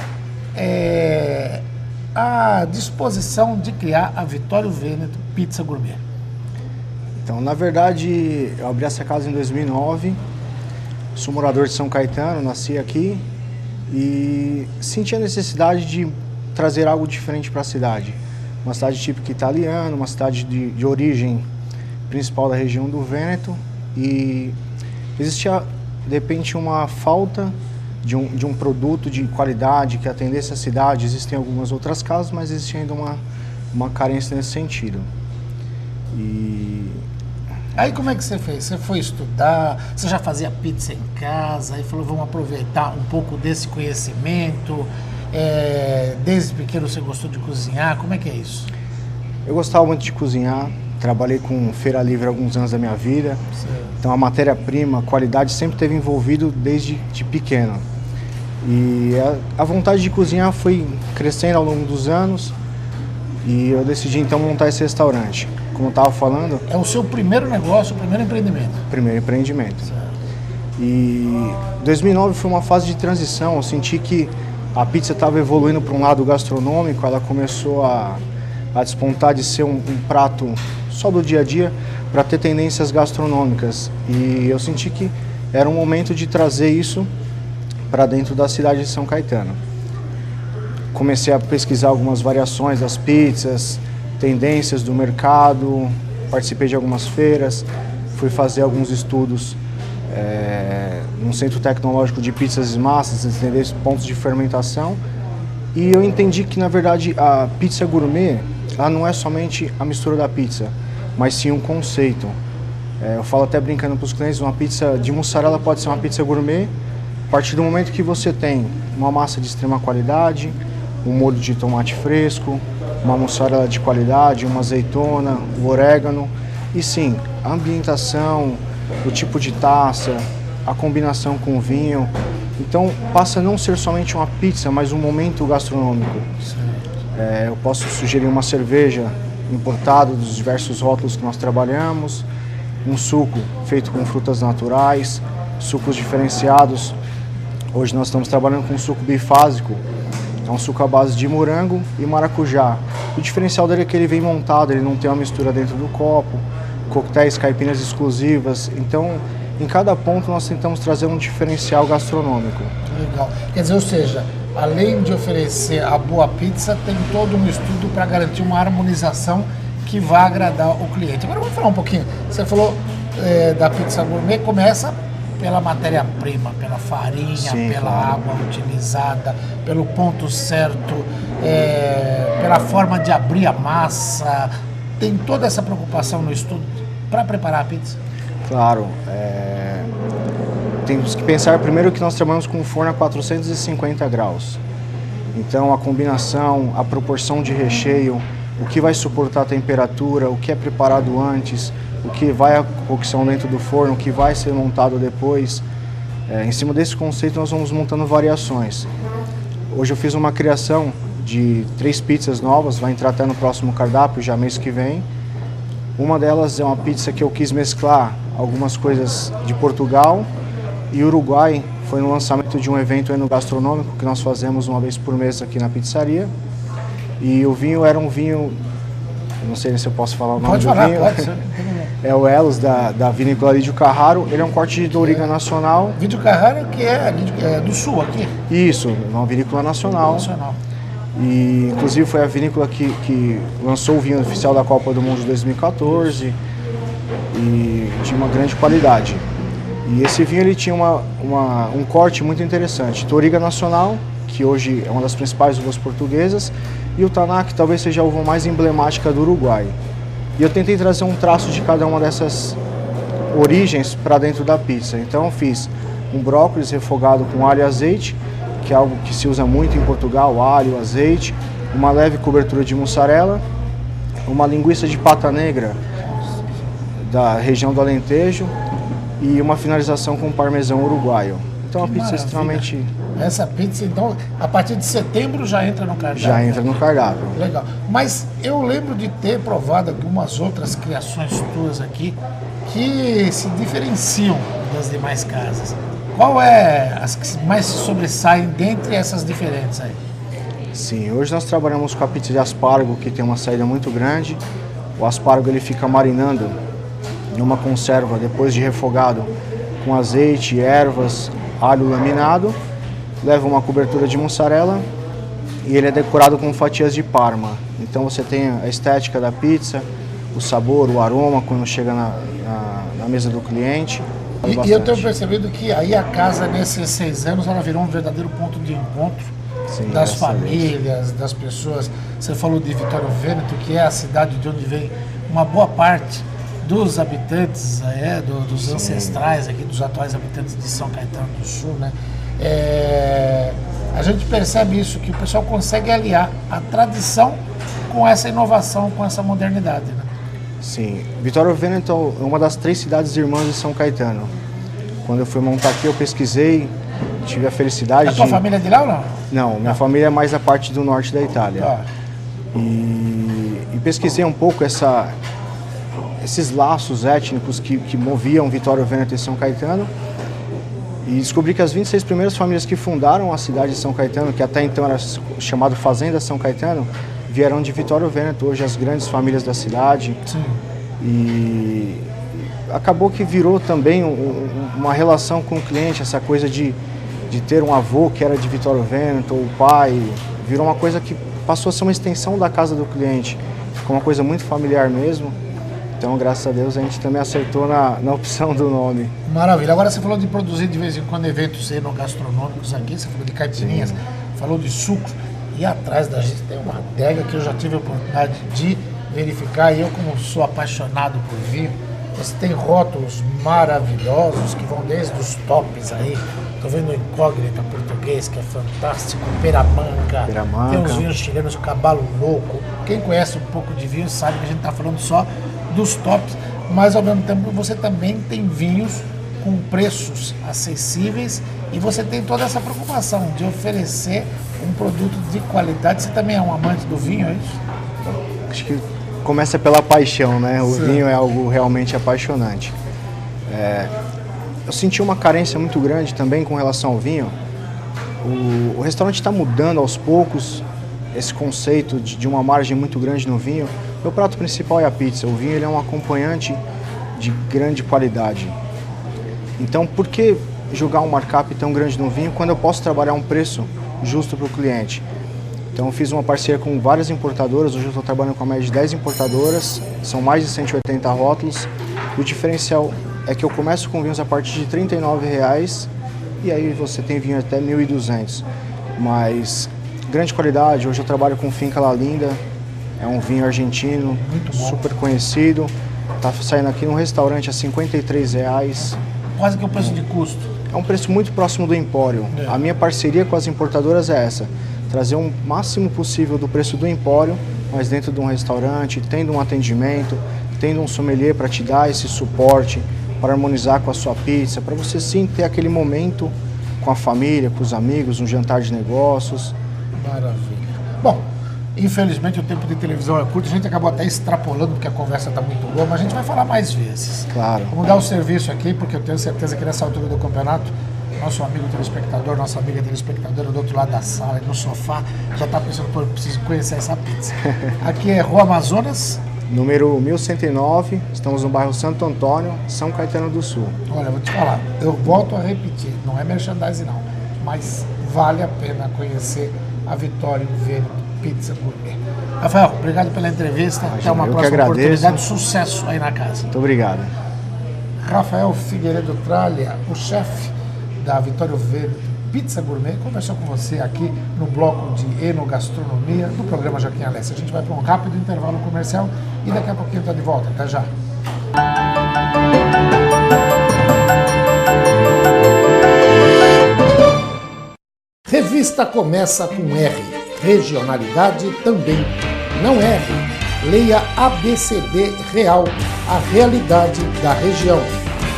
Speaker 1: a disposição de criar a Vitório Vêneto Pizza Gourmet.
Speaker 6: Então, na verdade, eu abri essa casa em 2009, sou morador de São Caetano, nasci aqui e senti a necessidade de trazer algo diferente para a cidade. Uma cidade típica italiana, uma cidade de origem principal da região do Vêneto, e existia, de repente, uma falta de um produto de qualidade que atendesse a cidade. Existem algumas outras casas, mas existe ainda uma carência nesse sentido. E
Speaker 1: aí como é que você fez? Você foi estudar, você já fazia pizza em casa, aí falou, vamos aproveitar um pouco desse conhecimento. Desde pequeno você gostou de cozinhar, como é que é isso?
Speaker 6: Eu gostava muito de cozinhar, trabalhei com feira livre alguns anos da minha vida,
Speaker 1: certo.
Speaker 6: Então a matéria-prima, a qualidade sempre esteve envolvido desde pequeno. E a vontade de cozinhar foi crescendo ao longo dos anos e eu decidi então montar esse restaurante. Como eu estava falando...
Speaker 1: É o seu primeiro negócio, o primeiro empreendimento?
Speaker 6: Primeiro empreendimento.
Speaker 1: Certo.
Speaker 6: E 2009 foi uma fase de transição, eu senti que a pizza estava evoluindo para um lado gastronômico, ela começou a despontar de ser um prato só do dia a dia para ter tendências gastronômicas. E eu senti que era um momento de trazer isso para dentro da cidade de São Caetano. Comecei a pesquisar algumas variações das pizzas, tendências do mercado, participei de algumas feiras, fui fazer alguns estudos num centro tecnológico de pizzas e massas, entender pontos de fermentação, e eu entendi que, na verdade, a pizza gourmet, ela não é somente a mistura da pizza, mas sim um conceito. Eu falo até brincando para os clientes, uma pizza de mussarela pode ser uma pizza gourmet a partir do momento que você tem uma massa de extrema qualidade, um molho de tomate fresco, uma mussarela de qualidade, uma azeitona, o orégano, e sim, a ambientação, o tipo de taça, a combinação com o vinho. Então passa a não ser somente uma pizza, mas um momento gastronômico. Eu posso sugerir uma cerveja importada dos diversos rótulos que nós trabalhamos, um suco feito com frutas naturais, sucos diferenciados. Hoje nós estamos trabalhando com um suco bifásico, é um suco à base de morango e maracujá. O diferencial dele é que ele vem montado, ele não tem uma mistura dentro do copo, coquetéis, caipirinhas exclusivas. Então, em cada ponto nós tentamos trazer um diferencial gastronômico.
Speaker 1: Legal. Quer dizer, ou seja, além de oferecer a boa pizza, tem todo um estudo para garantir uma harmonização que vai agradar o cliente. Agora vamos falar um pouquinho. Você falou da pizza gourmet, começa pela matéria-prima, pela farinha,
Speaker 6: Sim,
Speaker 1: pela
Speaker 6: claro.
Speaker 1: água utilizada, pelo ponto certo, pela forma de abrir a massa. Tem toda essa preocupação no estudo para preparar a pizza?
Speaker 6: Claro, temos que pensar primeiro que nós trabalhamos com um forno a 450 graus. Então a combinação, a proporção de recheio, o que vai suportar a temperatura, o que é preparado antes, o que vai à cocção dentro do forno, o que vai ser montado depois. Em cima desse conceito nós vamos montando variações. Hoje eu fiz uma criação de 3 pizzas novas, vai entrar até no próximo cardápio, já mês que vem. Uma delas é uma pizza que eu quis mesclar algumas coisas de Portugal e Uruguai. Foi no lançamento de um evento enogastronômico que nós fazemos uma vez por mês aqui na pizzaria. E o vinho era um vinho, não sei se eu posso falar o nome
Speaker 1: Pode
Speaker 6: do
Speaker 1: falar,
Speaker 6: vinho.
Speaker 1: pode ser.
Speaker 6: É o Elos da vinícola Lídio Carraro. Ele é um corte de Doriga nacional.
Speaker 1: Vídeo Carrara, que é do sul aqui.
Speaker 6: Isso, é uma vinícola nacional.
Speaker 1: Nacional.
Speaker 6: E inclusive foi a vinícola que lançou o vinho oficial da Copa do Mundo de 2014 e de uma grande qualidade. E esse vinho ele tinha um corte muito interessante. Doriga nacional, que hoje é uma das principais uvas portuguesas, e o Taná, que talvez seja a uva mais emblemática do Uruguai. E eu tentei trazer um traço de cada uma dessas origens para dentro da pizza. Então eu fiz um brócolis refogado com alho e azeite, que é algo que se usa muito em Portugal, alho, azeite, uma leve cobertura de mussarela, uma linguiça de pata negra da região do Alentejo e uma finalização com parmesão uruguaio. Então a
Speaker 1: Que
Speaker 6: pizza é
Speaker 1: maravilha.
Speaker 6: extremamente...
Speaker 1: Essa pizza, então, a partir de setembro já entra no cardápio.
Speaker 6: já entra no cardápio.
Speaker 1: Legal. Mas eu lembro de ter provado algumas outras criações tuas aqui que se diferenciam das demais casas. Qual é as que mais se sobressaem dentre essas diferentes aí?
Speaker 6: Sim, hoje nós trabalhamos com a pizza de aspargo, que tem uma saída muito grande. O aspargo ele fica marinando em uma conserva depois de refogado com azeite, ervas, alho laminado. Leva uma cobertura de mussarela e ele é decorado com fatias de parma. Então você tem a estética da pizza, o sabor, o aroma quando chega na mesa do cliente.
Speaker 1: E eu tenho percebido que aí a casa, nesses 6 anos, ela virou um verdadeiro ponto de encontro.
Speaker 6: Sim,
Speaker 1: das
Speaker 6: graças a Deus.
Speaker 1: famílias, das pessoas. Você falou de Vitório Vêneto, que é a cidade de onde vem uma boa parte dos habitantes, dos ancestrais aqui, dos atuais habitantes de São Caetano do Sul, né? A gente percebe isso, que o pessoal consegue aliar a tradição com essa inovação, com essa modernidade, né?
Speaker 6: Sim, Vitório Vêneto é uma das 3 cidades irmãs de São Caetano. Quando eu fui montar aqui, eu pesquisei, tive a felicidade
Speaker 1: A tua família é de lá ou não?
Speaker 6: Não, minha família é mais da parte do norte da Itália.
Speaker 1: Ah,
Speaker 6: E pesquisei um pouco esses laços étnicos que moviam Vitório Vêneto e São Caetano. E descobri que as 26 primeiras famílias que fundaram a cidade de São Caetano, que até então era chamado Fazenda São Caetano, vieram de Vitório Vêneto, hoje as grandes famílias da cidade.
Speaker 1: sim.
Speaker 6: E acabou que virou também uma relação com o cliente, essa coisa de ter um avô que era de Vitório Vêneto, ou o pai, virou uma coisa que passou a ser uma extensão da casa do cliente. Ficou uma coisa muito familiar mesmo. Então, graças a Deus, a gente também acertou na opção do nome.
Speaker 1: Maravilha. Agora você falou de produzir de vez em quando eventos enogastronômicos aqui, você falou de caipirinhas, falou de sucos. E atrás da gente tem uma adega que eu já tive a oportunidade de verificar, e eu, como sou apaixonado por vinho, você tem rótulos maravilhosos que vão desde os tops aí. Estou vendo o Incógnita português, que é fantástico, Peramanca,
Speaker 6: Peramanca.
Speaker 1: tem os vinhos chilenos, Cabalo Louco. Quem conhece um pouco de vinho sabe que a gente está falando só dos tops, mas ao mesmo tempo você também tem vinhos com preços acessíveis e você tem toda essa preocupação de oferecer um produto de qualidade. Você também é um amante do vinho, é isso?
Speaker 6: Acho que começa pela paixão, né? O
Speaker 1: Sim.
Speaker 6: vinho é algo realmente apaixonante. Eu senti uma carência muito grande também com relação ao vinho. O restaurante está mudando aos poucos esse conceito de uma margem muito grande no vinho. Meu prato principal é a pizza. O vinho ele é um acompanhante de grande qualidade. Então, por que jogar um markup tão grande no vinho quando eu posso trabalhar um preço justo para o cliente. Então eu fiz uma parceria com várias importadoras, hoje eu estou trabalhando com a média de 10 importadoras, são mais de 180 rótulos. E o diferencial é que eu começo com vinhos a partir de R$ 39,00 e aí você tem vinho até 1.200. Mas grande qualidade, hoje eu trabalho com Finca La Linda, é um vinho argentino, super conhecido. Está saindo aqui num restaurante a R$ 53,00.
Speaker 1: Quase que o preço de custo.
Speaker 6: É um preço muito próximo do empório. A minha parceria com as importadoras é essa, trazer o máximo possível do preço do empório, mas dentro de um restaurante, tendo um atendimento, tendo um sommelier para te dar esse suporte, para harmonizar com a sua pizza, para você sim ter aquele momento com a família, com os amigos, um jantar de negócios.
Speaker 1: Maravilha. Bom, infelizmente o tempo de televisão é curto, a gente acabou até extrapolando porque a conversa está muito boa, mas a gente vai falar mais vezes.
Speaker 6: Claro.
Speaker 1: Vamos dar o serviço aqui, porque eu tenho certeza que nessa altura do campeonato, nosso amigo telespectador, nossa amiga telespectadora do outro lado da sala, no sofá, já está pensando, pô, eu preciso conhecer essa pizza. Aqui é Rua Amazonas.
Speaker 6: Número 1109, estamos no bairro Santo Antônio, São Caetano do Sul.
Speaker 1: Olha, eu vou te falar, eu volto a repetir, não é merchandising não, mas vale a pena conhecer a Vitória Vêneto Pizza Gourmet. Rafael, obrigado pela entrevista, até uma próxima oportunidade, sucesso aí na casa.
Speaker 6: Muito obrigado.
Speaker 1: Rafael Figueiredo Tralha, o chefe da Vitória Vêneto Pizza Gourmet, conversou com você aqui no bloco de Enogastronomia do programa Joaquim Alessi. A gente vai para um rápido intervalo comercial e daqui a pouquinho está de volta. Até já. Revista começa com R. Regionalidade também. Não erre. Leia ABCD Real, a realidade da região.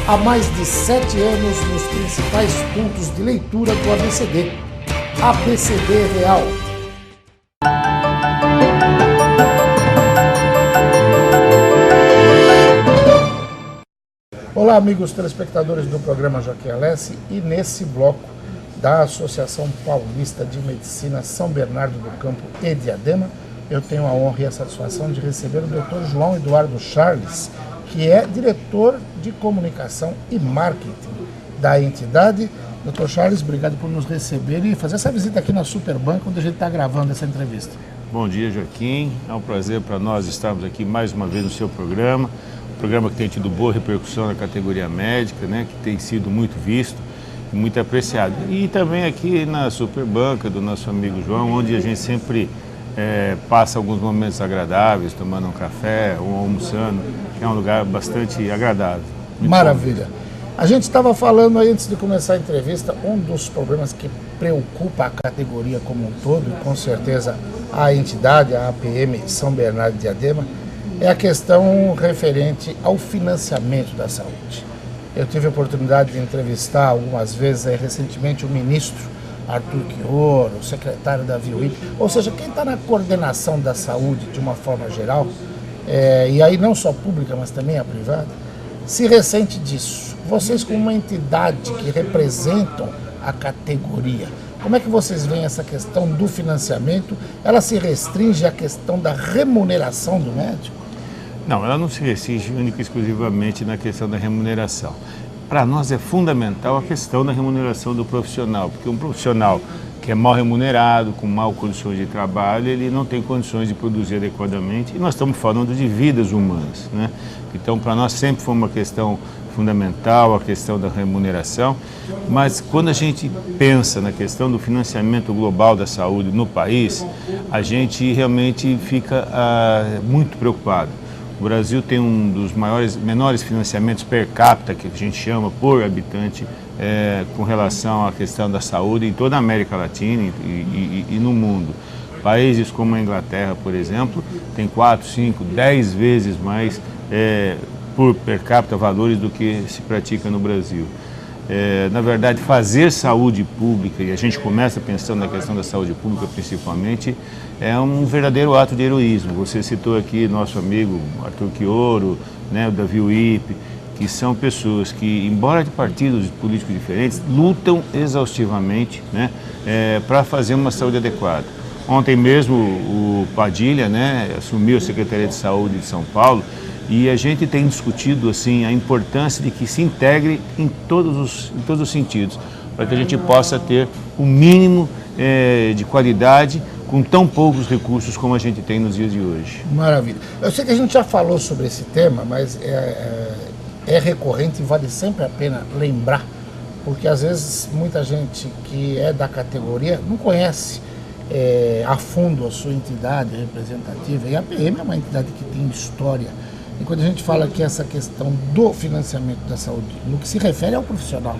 Speaker 1: Há mais de 7 anos nos principais pontos de leitura do ABCD. ABCD Real. Olá, amigos telespectadores do programa Joaquim Alessi, e nesse bloco da Associação Paulista de Medicina São Bernardo do Campo e Diadema, eu tenho a honra e a satisfação de receber o Dr. João Eduardo Charles, que é diretor de comunicação e marketing da entidade. Dr. Charles, obrigado por nos receber e fazer essa visita aqui na Superbanca, onde a gente está gravando essa entrevista.
Speaker 7: Bom dia, Joaquim. É um prazer para nós estarmos aqui mais uma vez no seu programa. Um programa que tem tido boa repercussão na categoria médica, né, que tem sido muito visto e muito apreciado. E também aqui na Superbanca do nosso amigo João, onde a gente sempre passa alguns momentos agradáveis, tomando um café ou almoçando, que é um lugar bastante agradável.
Speaker 1: Maravilha. A gente estava falando aí, antes de começar a entrevista, um dos problemas que preocupa a categoria como um todo, e com certeza a entidade, a APM São Bernardo de Diadema, é a questão referente ao financiamento da saúde. Eu tive a oportunidade de entrevistar algumas vezes recentemente o ministro Arthur Quioro, o secretário da VIUIP, ou seja, quem está na coordenação da saúde de uma forma geral, e aí não só pública, mas também a privada, se ressente disso. Vocês, como uma entidade que representam a categoria, como é que vocês veem essa questão do financiamento? Ela se restringe à questão da remuneração do médico?
Speaker 7: Não, ela não se restringe única e exclusivamente na questão da remuneração. Para nós é fundamental a questão da remuneração do profissional, porque um profissional que é mal remunerado, com mal condições de trabalho, ele não tem condições de produzir adequadamente, e nós estamos falando de vidas humanas, né? Então, para nós sempre foi uma questão fundamental a questão da remuneração, mas quando a gente pensa na questão do financiamento global da saúde no país, a gente realmente fica muito preocupado. O Brasil tem um dos menores financiamentos per capita, que a gente chama, por habitante, com relação à questão da saúde em toda a América Latina e no mundo. Países como a Inglaterra, por exemplo, tem 4, 5, 10 vezes mais por per capita valores do que se pratica no Brasil. Na verdade, fazer saúde pública, e a gente começa pensando na questão da saúde pública principalmente, é um verdadeiro ato de heroísmo. Você citou aqui nosso amigo Arthur Quioro, né, da VIUIP, que são pessoas que, embora de partidos políticos diferentes, lutam exaustivamente, né, para fazer uma saúde adequada. Ontem mesmo o Padilha, né, assumiu a Secretaria de Saúde de São Paulo, e a gente tem discutido assim, a importância de que se integre em todos os sentidos, para que a gente possa ter o mínimo de qualidade com tão poucos recursos como a gente tem nos dias de hoje.
Speaker 1: Maravilha. Eu sei que a gente já falou sobre esse tema, mas é recorrente e vale sempre a pena lembrar, porque às vezes muita gente que é da categoria não conhece a fundo a sua entidade representativa, e a PM é uma entidade que tem história. E quando a gente fala que essa questão do financiamento da saúde, no que se refere ao profissional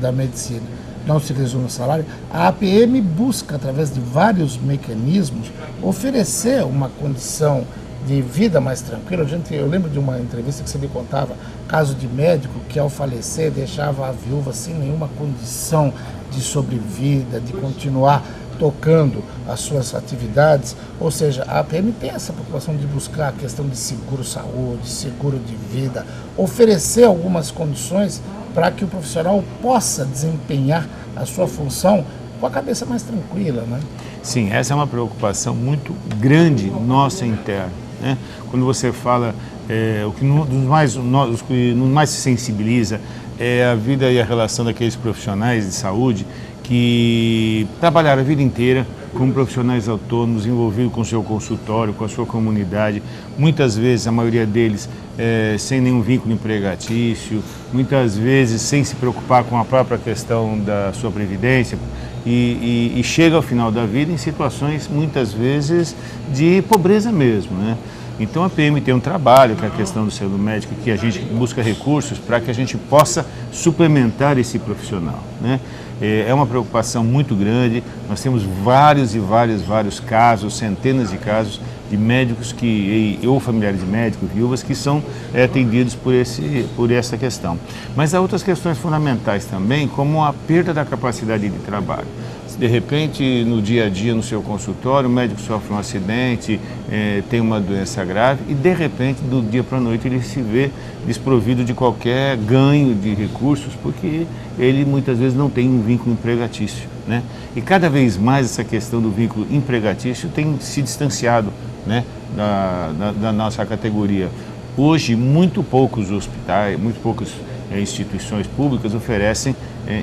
Speaker 1: da medicina, não se resume ao salário, a APM busca, através de vários mecanismos, oferecer uma condição de vida mais tranquila. Eu lembro de uma entrevista que você me contava, caso de médico que ao falecer deixava a viúva sem nenhuma condição de sobrevida, de continuar tocando as suas atividades. Ou seja, a APM tem essa preocupação de buscar a questão de seguro-saúde, seguro de vida, oferecer algumas condições para que o profissional possa desempenhar a sua função com a cabeça mais tranquila, né?
Speaker 7: Sim, essa é uma preocupação muito grande nossa interna, né? Quando você fala, o que nos mais se sensibiliza é a vida e a relação daqueles profissionais de saúde que trabalharam a vida inteira como profissionais autônomos, envolvidos com o seu consultório, com a sua comunidade, muitas vezes, a maioria deles, sem nenhum vínculo empregatício, muitas vezes sem se preocupar com a própria questão da sua previdência, e chega ao final da vida em situações, muitas vezes, de pobreza mesmo, né? Então a PM tem um trabalho, que é a questão do seguro médico, que a gente busca recursos para que a gente possa suplementar esse profissional, né? É uma preocupação muito grande. Nós temos vários casos, centenas de casos de médicos ou familiares de médicos, viúvas, que são atendidos por essa questão. Mas há outras questões fundamentais também, como a perda da capacidade de trabalho. De repente, no dia a dia, no seu consultório, o médico sofre um acidente, tem uma doença grave e, de repente, do dia para a noite, ele se vê desprovido de qualquer ganho de recursos, porque ele, muitas vezes, não tem um vínculo empregatício, né? E cada vez mais essa questão do vínculo empregatício tem se distanciado, né, da nossa categoria. Hoje, muito poucos hospitais, muito poucas instituições públicas oferecem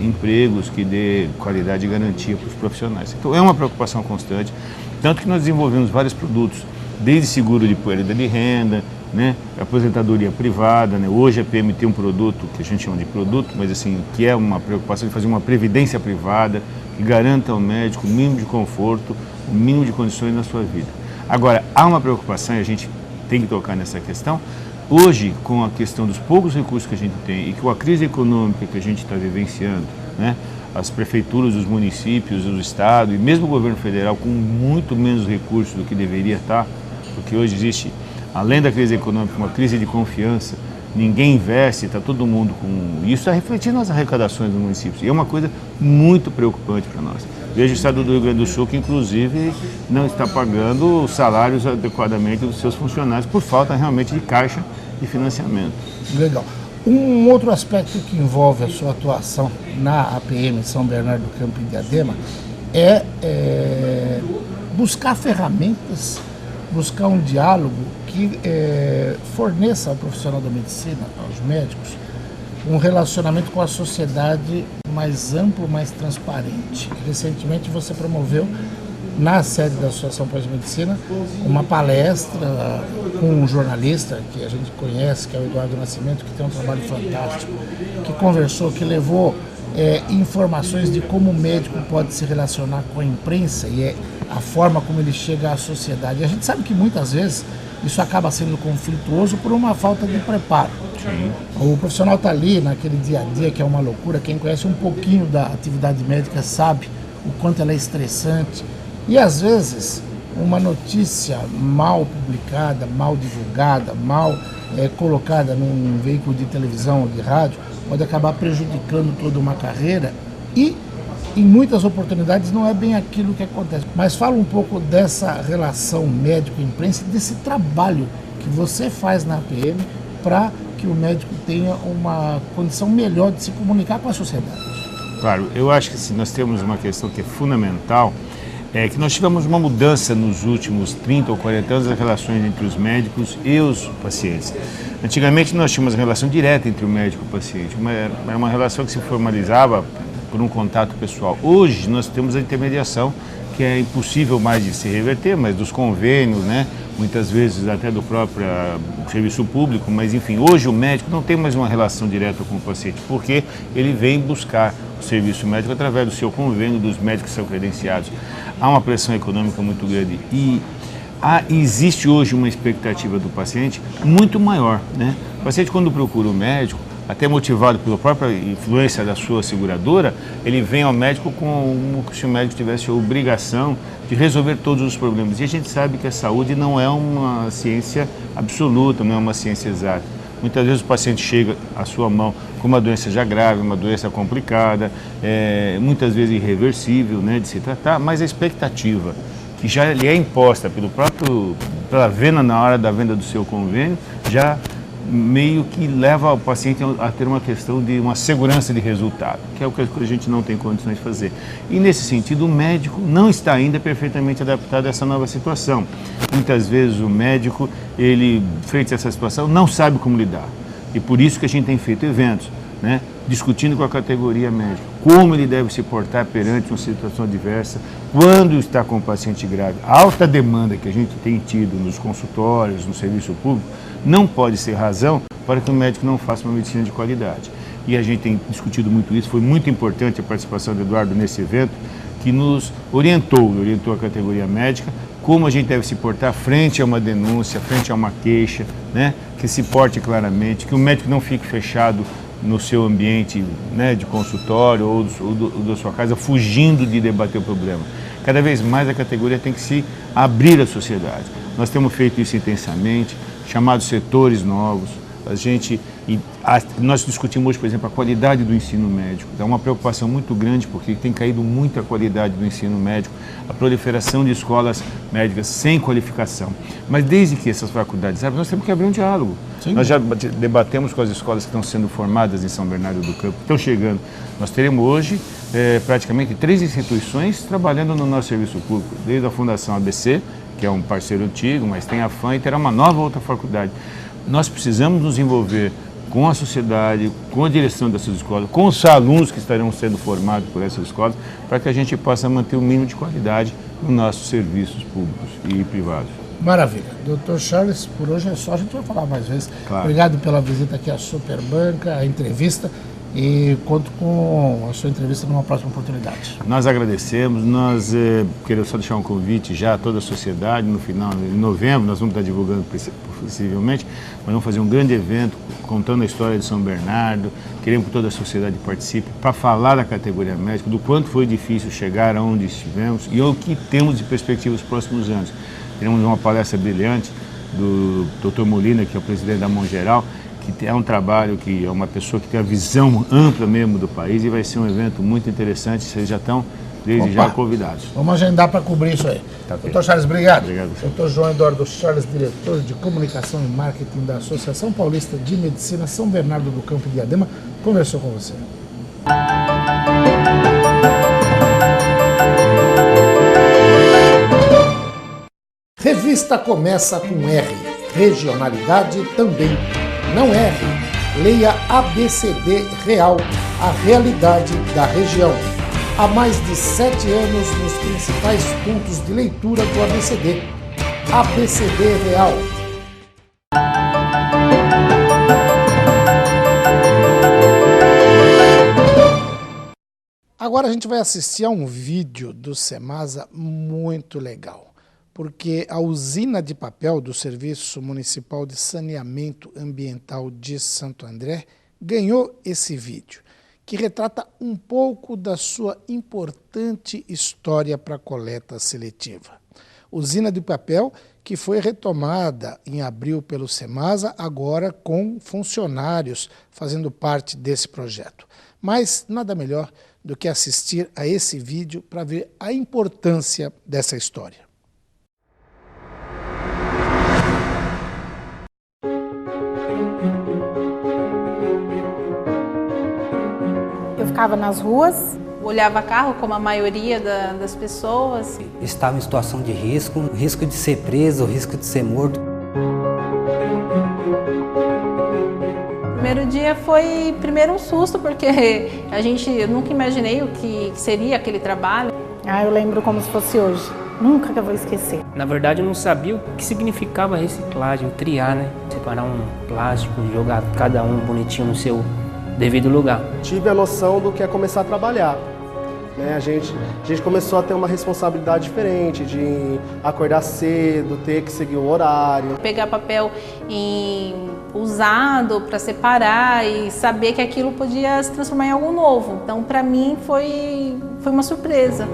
Speaker 7: empregos que dê qualidade e garantia para os profissionais. Então é uma preocupação constante, tanto que nós desenvolvemos vários produtos, desde seguro de perda de renda, né, aposentadoria privada, né? Hoje a PM tem um produto que a gente chama de produto, mas assim, que é uma preocupação de fazer uma previdência privada que garanta ao médico o mínimo de conforto, o mínimo de condições na sua vida. Agora, há uma preocupação, e a gente tem que tocar nessa questão. Hoje, com a questão dos poucos recursos que a gente tem e com a crise econômica que a gente está vivenciando, né, as prefeituras, os municípios, o Estado e mesmo o governo federal com muito menos recursos do que deveria estar, porque hoje existe, além da crise econômica, uma crise de confiança, ninguém investe, está todo mundo com... Isso está refletindo nas arrecadações dos municípios e é uma coisa muito preocupante para nós. Veja o Estado do Rio Grande do Sul, que inclusive não está pagando os salários adequadamente dos seus funcionários por falta realmente de caixa de financiamento.
Speaker 1: Legal. Um outro aspecto que envolve a sua atuação na APM São Bernardo do Campo e Diadema é buscar ferramentas, buscar um diálogo que forneça ao profissional da medicina, aos médicos, um relacionamento com a sociedade mais amplo, mais transparente. Recentemente você promoveu, na sede da Associação Pós-Medicina, uma palestra com um jornalista que a gente conhece, que é o Eduardo Nascimento, que tem um trabalho fantástico, que conversou, que levou informações de como o médico pode se relacionar com a imprensa e a forma como ele chega à sociedade. E a gente sabe que muitas vezes isso acaba sendo conflituoso por uma falta de preparo. Sim. O profissional está ali naquele dia a dia que é uma loucura. Quem conhece um pouquinho da atividade médica sabe o quanto ela é estressante. E às vezes uma notícia mal publicada, mal divulgada, mal colocada num veículo de televisão ou de rádio pode acabar prejudicando toda uma carreira e em muitas oportunidades não é bem aquilo que acontece. Mas fala um pouco dessa relação médico-imprensa, desse trabalho que você faz na APM para que o médico tenha uma condição melhor de se comunicar com a sociedade.
Speaker 7: Claro, eu acho que nós temos uma questão que é fundamental, é que nós tivemos uma mudança nos últimos 30 ou 40 anos das relações entre os médicos e os pacientes. Antigamente nós tínhamos uma relação direta entre o médico e o paciente, era uma relação que se formalizava por um contato pessoal. Hoje nós temos a intermediação, que é impossível mais de se reverter, mas dos convênios, né? Muitas vezes até do próprio serviço público, mas enfim, hoje o médico não tem mais uma relação direta com o paciente, porque ele vem buscar o serviço médico através do seu convênio, dos médicos que são credenciados. Há uma pressão econômica muito grande e existe hoje uma expectativa do paciente muito maior, né? O paciente, quando procura o médico, até motivado pela própria influência da sua seguradora, ele vem ao médico como se o médico tivesse a obrigação de resolver todos os problemas. E a gente sabe que a saúde não é uma ciência absoluta, não é uma ciência exata. Muitas vezes o paciente chega à sua mão com uma doença já grave, uma doença complicada, muitas vezes irreversível, né, de se tratar, mas a expectativa que já lhe é imposta pela venda na hora da venda do seu convênio, já meio que leva o paciente a ter uma questão de uma segurança de resultado, que é o que a gente não tem condições de fazer. E nesse sentido, o médico não está ainda perfeitamente adaptado a essa nova situação. Muitas vezes o médico, ele, frente a essa situação, não sabe como lidar. E por isso que a gente tem feito eventos, né, discutindo com a categoria médica como ele deve se portar perante uma situação adversa, quando está com um paciente grave. A alta demanda que a gente tem tido nos consultórios, no serviço público, não pode ser razão para que o médico não faça uma medicina de qualidade. E a gente tem discutido muito isso, foi muito importante a participação do Eduardo nesse evento, que nos orientou a categoria médica, como a gente deve se portar frente a uma denúncia, frente a uma queixa, né, que se porte claramente, que o médico não fique fechado no seu ambiente, né, de consultório ou da sua casa, fugindo de debater o problema. Cada vez mais a categoria tem que se abrir à sociedade. Nós temos feito isso intensamente, chamados setores novos. Nós discutimos hoje, por exemplo, a qualidade do ensino médico. É uma preocupação muito grande porque tem caído muito a qualidade do ensino médico, a proliferação de escolas médicas sem qualificação. Mas desde que essas faculdades abrem, nós temos que abrir um diálogo. Sim. Nós já debatemos com as escolas que estão sendo formadas em São Bernardo do Campo, que estão chegando. Nós teremos hoje praticamente 3 instituições trabalhando no nosso serviço público, desde a Fundação ABC, que é um parceiro antigo, mas tem a FAM e terá uma nova outra faculdade. Nós precisamos nos envolver com a sociedade, com a direção dessas escolas, com os alunos que estarão sendo formados por essas escolas, para que a gente possa manter o mínimo de qualidade nos nossos serviços públicos e privados.
Speaker 1: Maravilha. Dr. Charles, por hoje é só, a gente vai falar mais vezes. Claro. Obrigado pela visita aqui à Superbanca, a entrevista, e conto com a sua entrevista numa próxima oportunidade.
Speaker 7: Nós agradecemos, queremos só deixar um convite já a toda a sociedade, no final, em novembro, nós vamos estar divulgando possivelmente, mas vamos fazer um grande evento contando a história de São Bernardo, queremos que toda a sociedade participe, para falar da categoria médica, do quanto foi difícil chegar aonde estivemos e o que temos de perspectiva nos próximos anos. Teremos uma palestra brilhante do Dr. Molina, que é o presidente da Mongeral, que é um trabalho, que é uma pessoa que tem a visão ampla mesmo do país e vai ser um evento muito interessante, vocês já estão desde já convidados.
Speaker 1: Vamos agendar para cobrir isso aí.
Speaker 7: Tá.
Speaker 1: Dr. Charles, obrigado.
Speaker 7: Obrigado.
Speaker 1: Dr. João Eduardo Charles, diretor de Comunicação e Marketing da Associação Paulista de Medicina São Bernardo do Campo e Diadema, conversou com você. Revista começa com R, regionalidade também. Não erre, leia ABCD Real, a realidade da região. Há mais de 7 anos nos principais pontos de leitura do ABCD. ABCD Real. Agora a gente vai assistir a um vídeo do Semasa muito legal, porque a usina de papel do Serviço Municipal de Saneamento Ambiental de Santo André ganhou esse vídeo, que retrata um pouco da sua importante história para a coleta seletiva. Usina de papel que foi retomada em abril pelo Semasa, agora com funcionários fazendo parte desse projeto. Mas nada melhor do que assistir a esse vídeo para ver a importância dessa história.
Speaker 8: Eu ficava nas ruas,
Speaker 9: olhava carro como a maioria das pessoas.
Speaker 10: Estava em situação de risco de ser preso, risco de ser morto.
Speaker 9: Primeiro dia foi primeiro um susto, porque eu nunca imaginei o que seria aquele trabalho.
Speaker 8: Eu lembro como se fosse hoje. Nunca que eu vou esquecer.
Speaker 11: Na verdade, eu não sabia o que significava reciclagem, triar, né? Separar um plástico, jogar cada um bonitinho no seu devido lugar.
Speaker 12: Tive a noção do que é começar a trabalhar. Né? A gente começou a ter uma responsabilidade diferente, de acordar cedo, ter que seguir o horário.
Speaker 9: Pegar papel usado para separar e saber que aquilo podia se transformar em algo novo. Então, para mim, foi uma surpresa.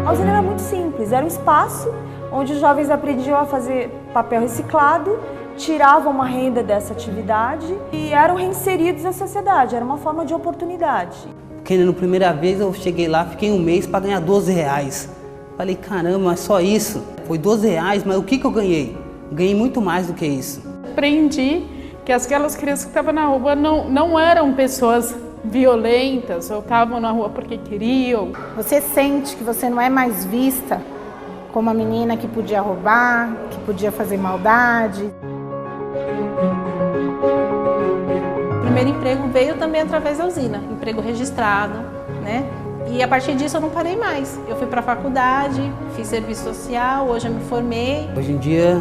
Speaker 13: A usina era muito simples, era um espaço onde os jovens aprendiam a fazer papel reciclado, tiravam uma renda dessa atividade e eram reinseridos na sociedade, era uma forma de oportunidade.
Speaker 10: Porque na primeira vez eu cheguei lá, fiquei um mês para ganhar R$12. Falei, caramba, mas só isso? Foi R$12, mas o que eu ganhei? Ganhei muito mais do que isso.
Speaker 14: Aprendi que aquelas crianças que estavam na rua não eram pessoas violentas ou estavam na rua porque queriam.
Speaker 8: Você sente que você não é mais vista como a menina que podia roubar, que podia fazer maldade.
Speaker 9: O primeiro emprego veio também através da usina, emprego registrado, né? E a partir disso eu não parei mais. Eu fui para a faculdade, fiz serviço social, hoje eu me formei.
Speaker 10: Hoje em dia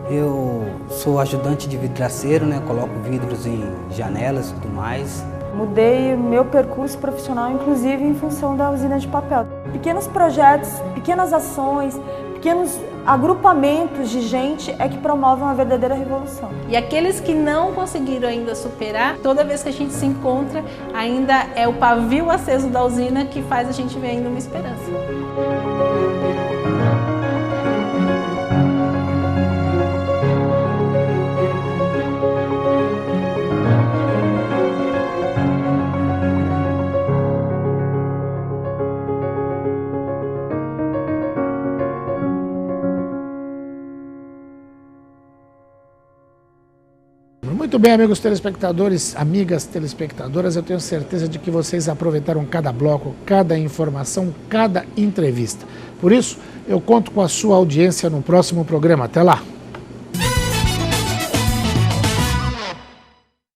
Speaker 10: eu sou ajudante de vidraceiro, né? Coloco vidros em janelas e tudo mais.
Speaker 13: Mudei meu percurso profissional, inclusive em função da usina de papel. Pequenos projetos, pequenas ações, pequenos agrupamentos de gente é que promovem uma verdadeira revolução.
Speaker 9: E aqueles que não conseguiram ainda superar, toda vez que a gente se encontra, ainda é o pavio aceso da usina que faz a gente ver ainda uma esperança.
Speaker 1: Muito bem, amigos telespectadores, amigas telespectadoras, eu tenho certeza de que vocês aproveitaram cada bloco, cada informação, cada entrevista. Por isso, eu conto com a sua audiência no próximo programa. Até lá!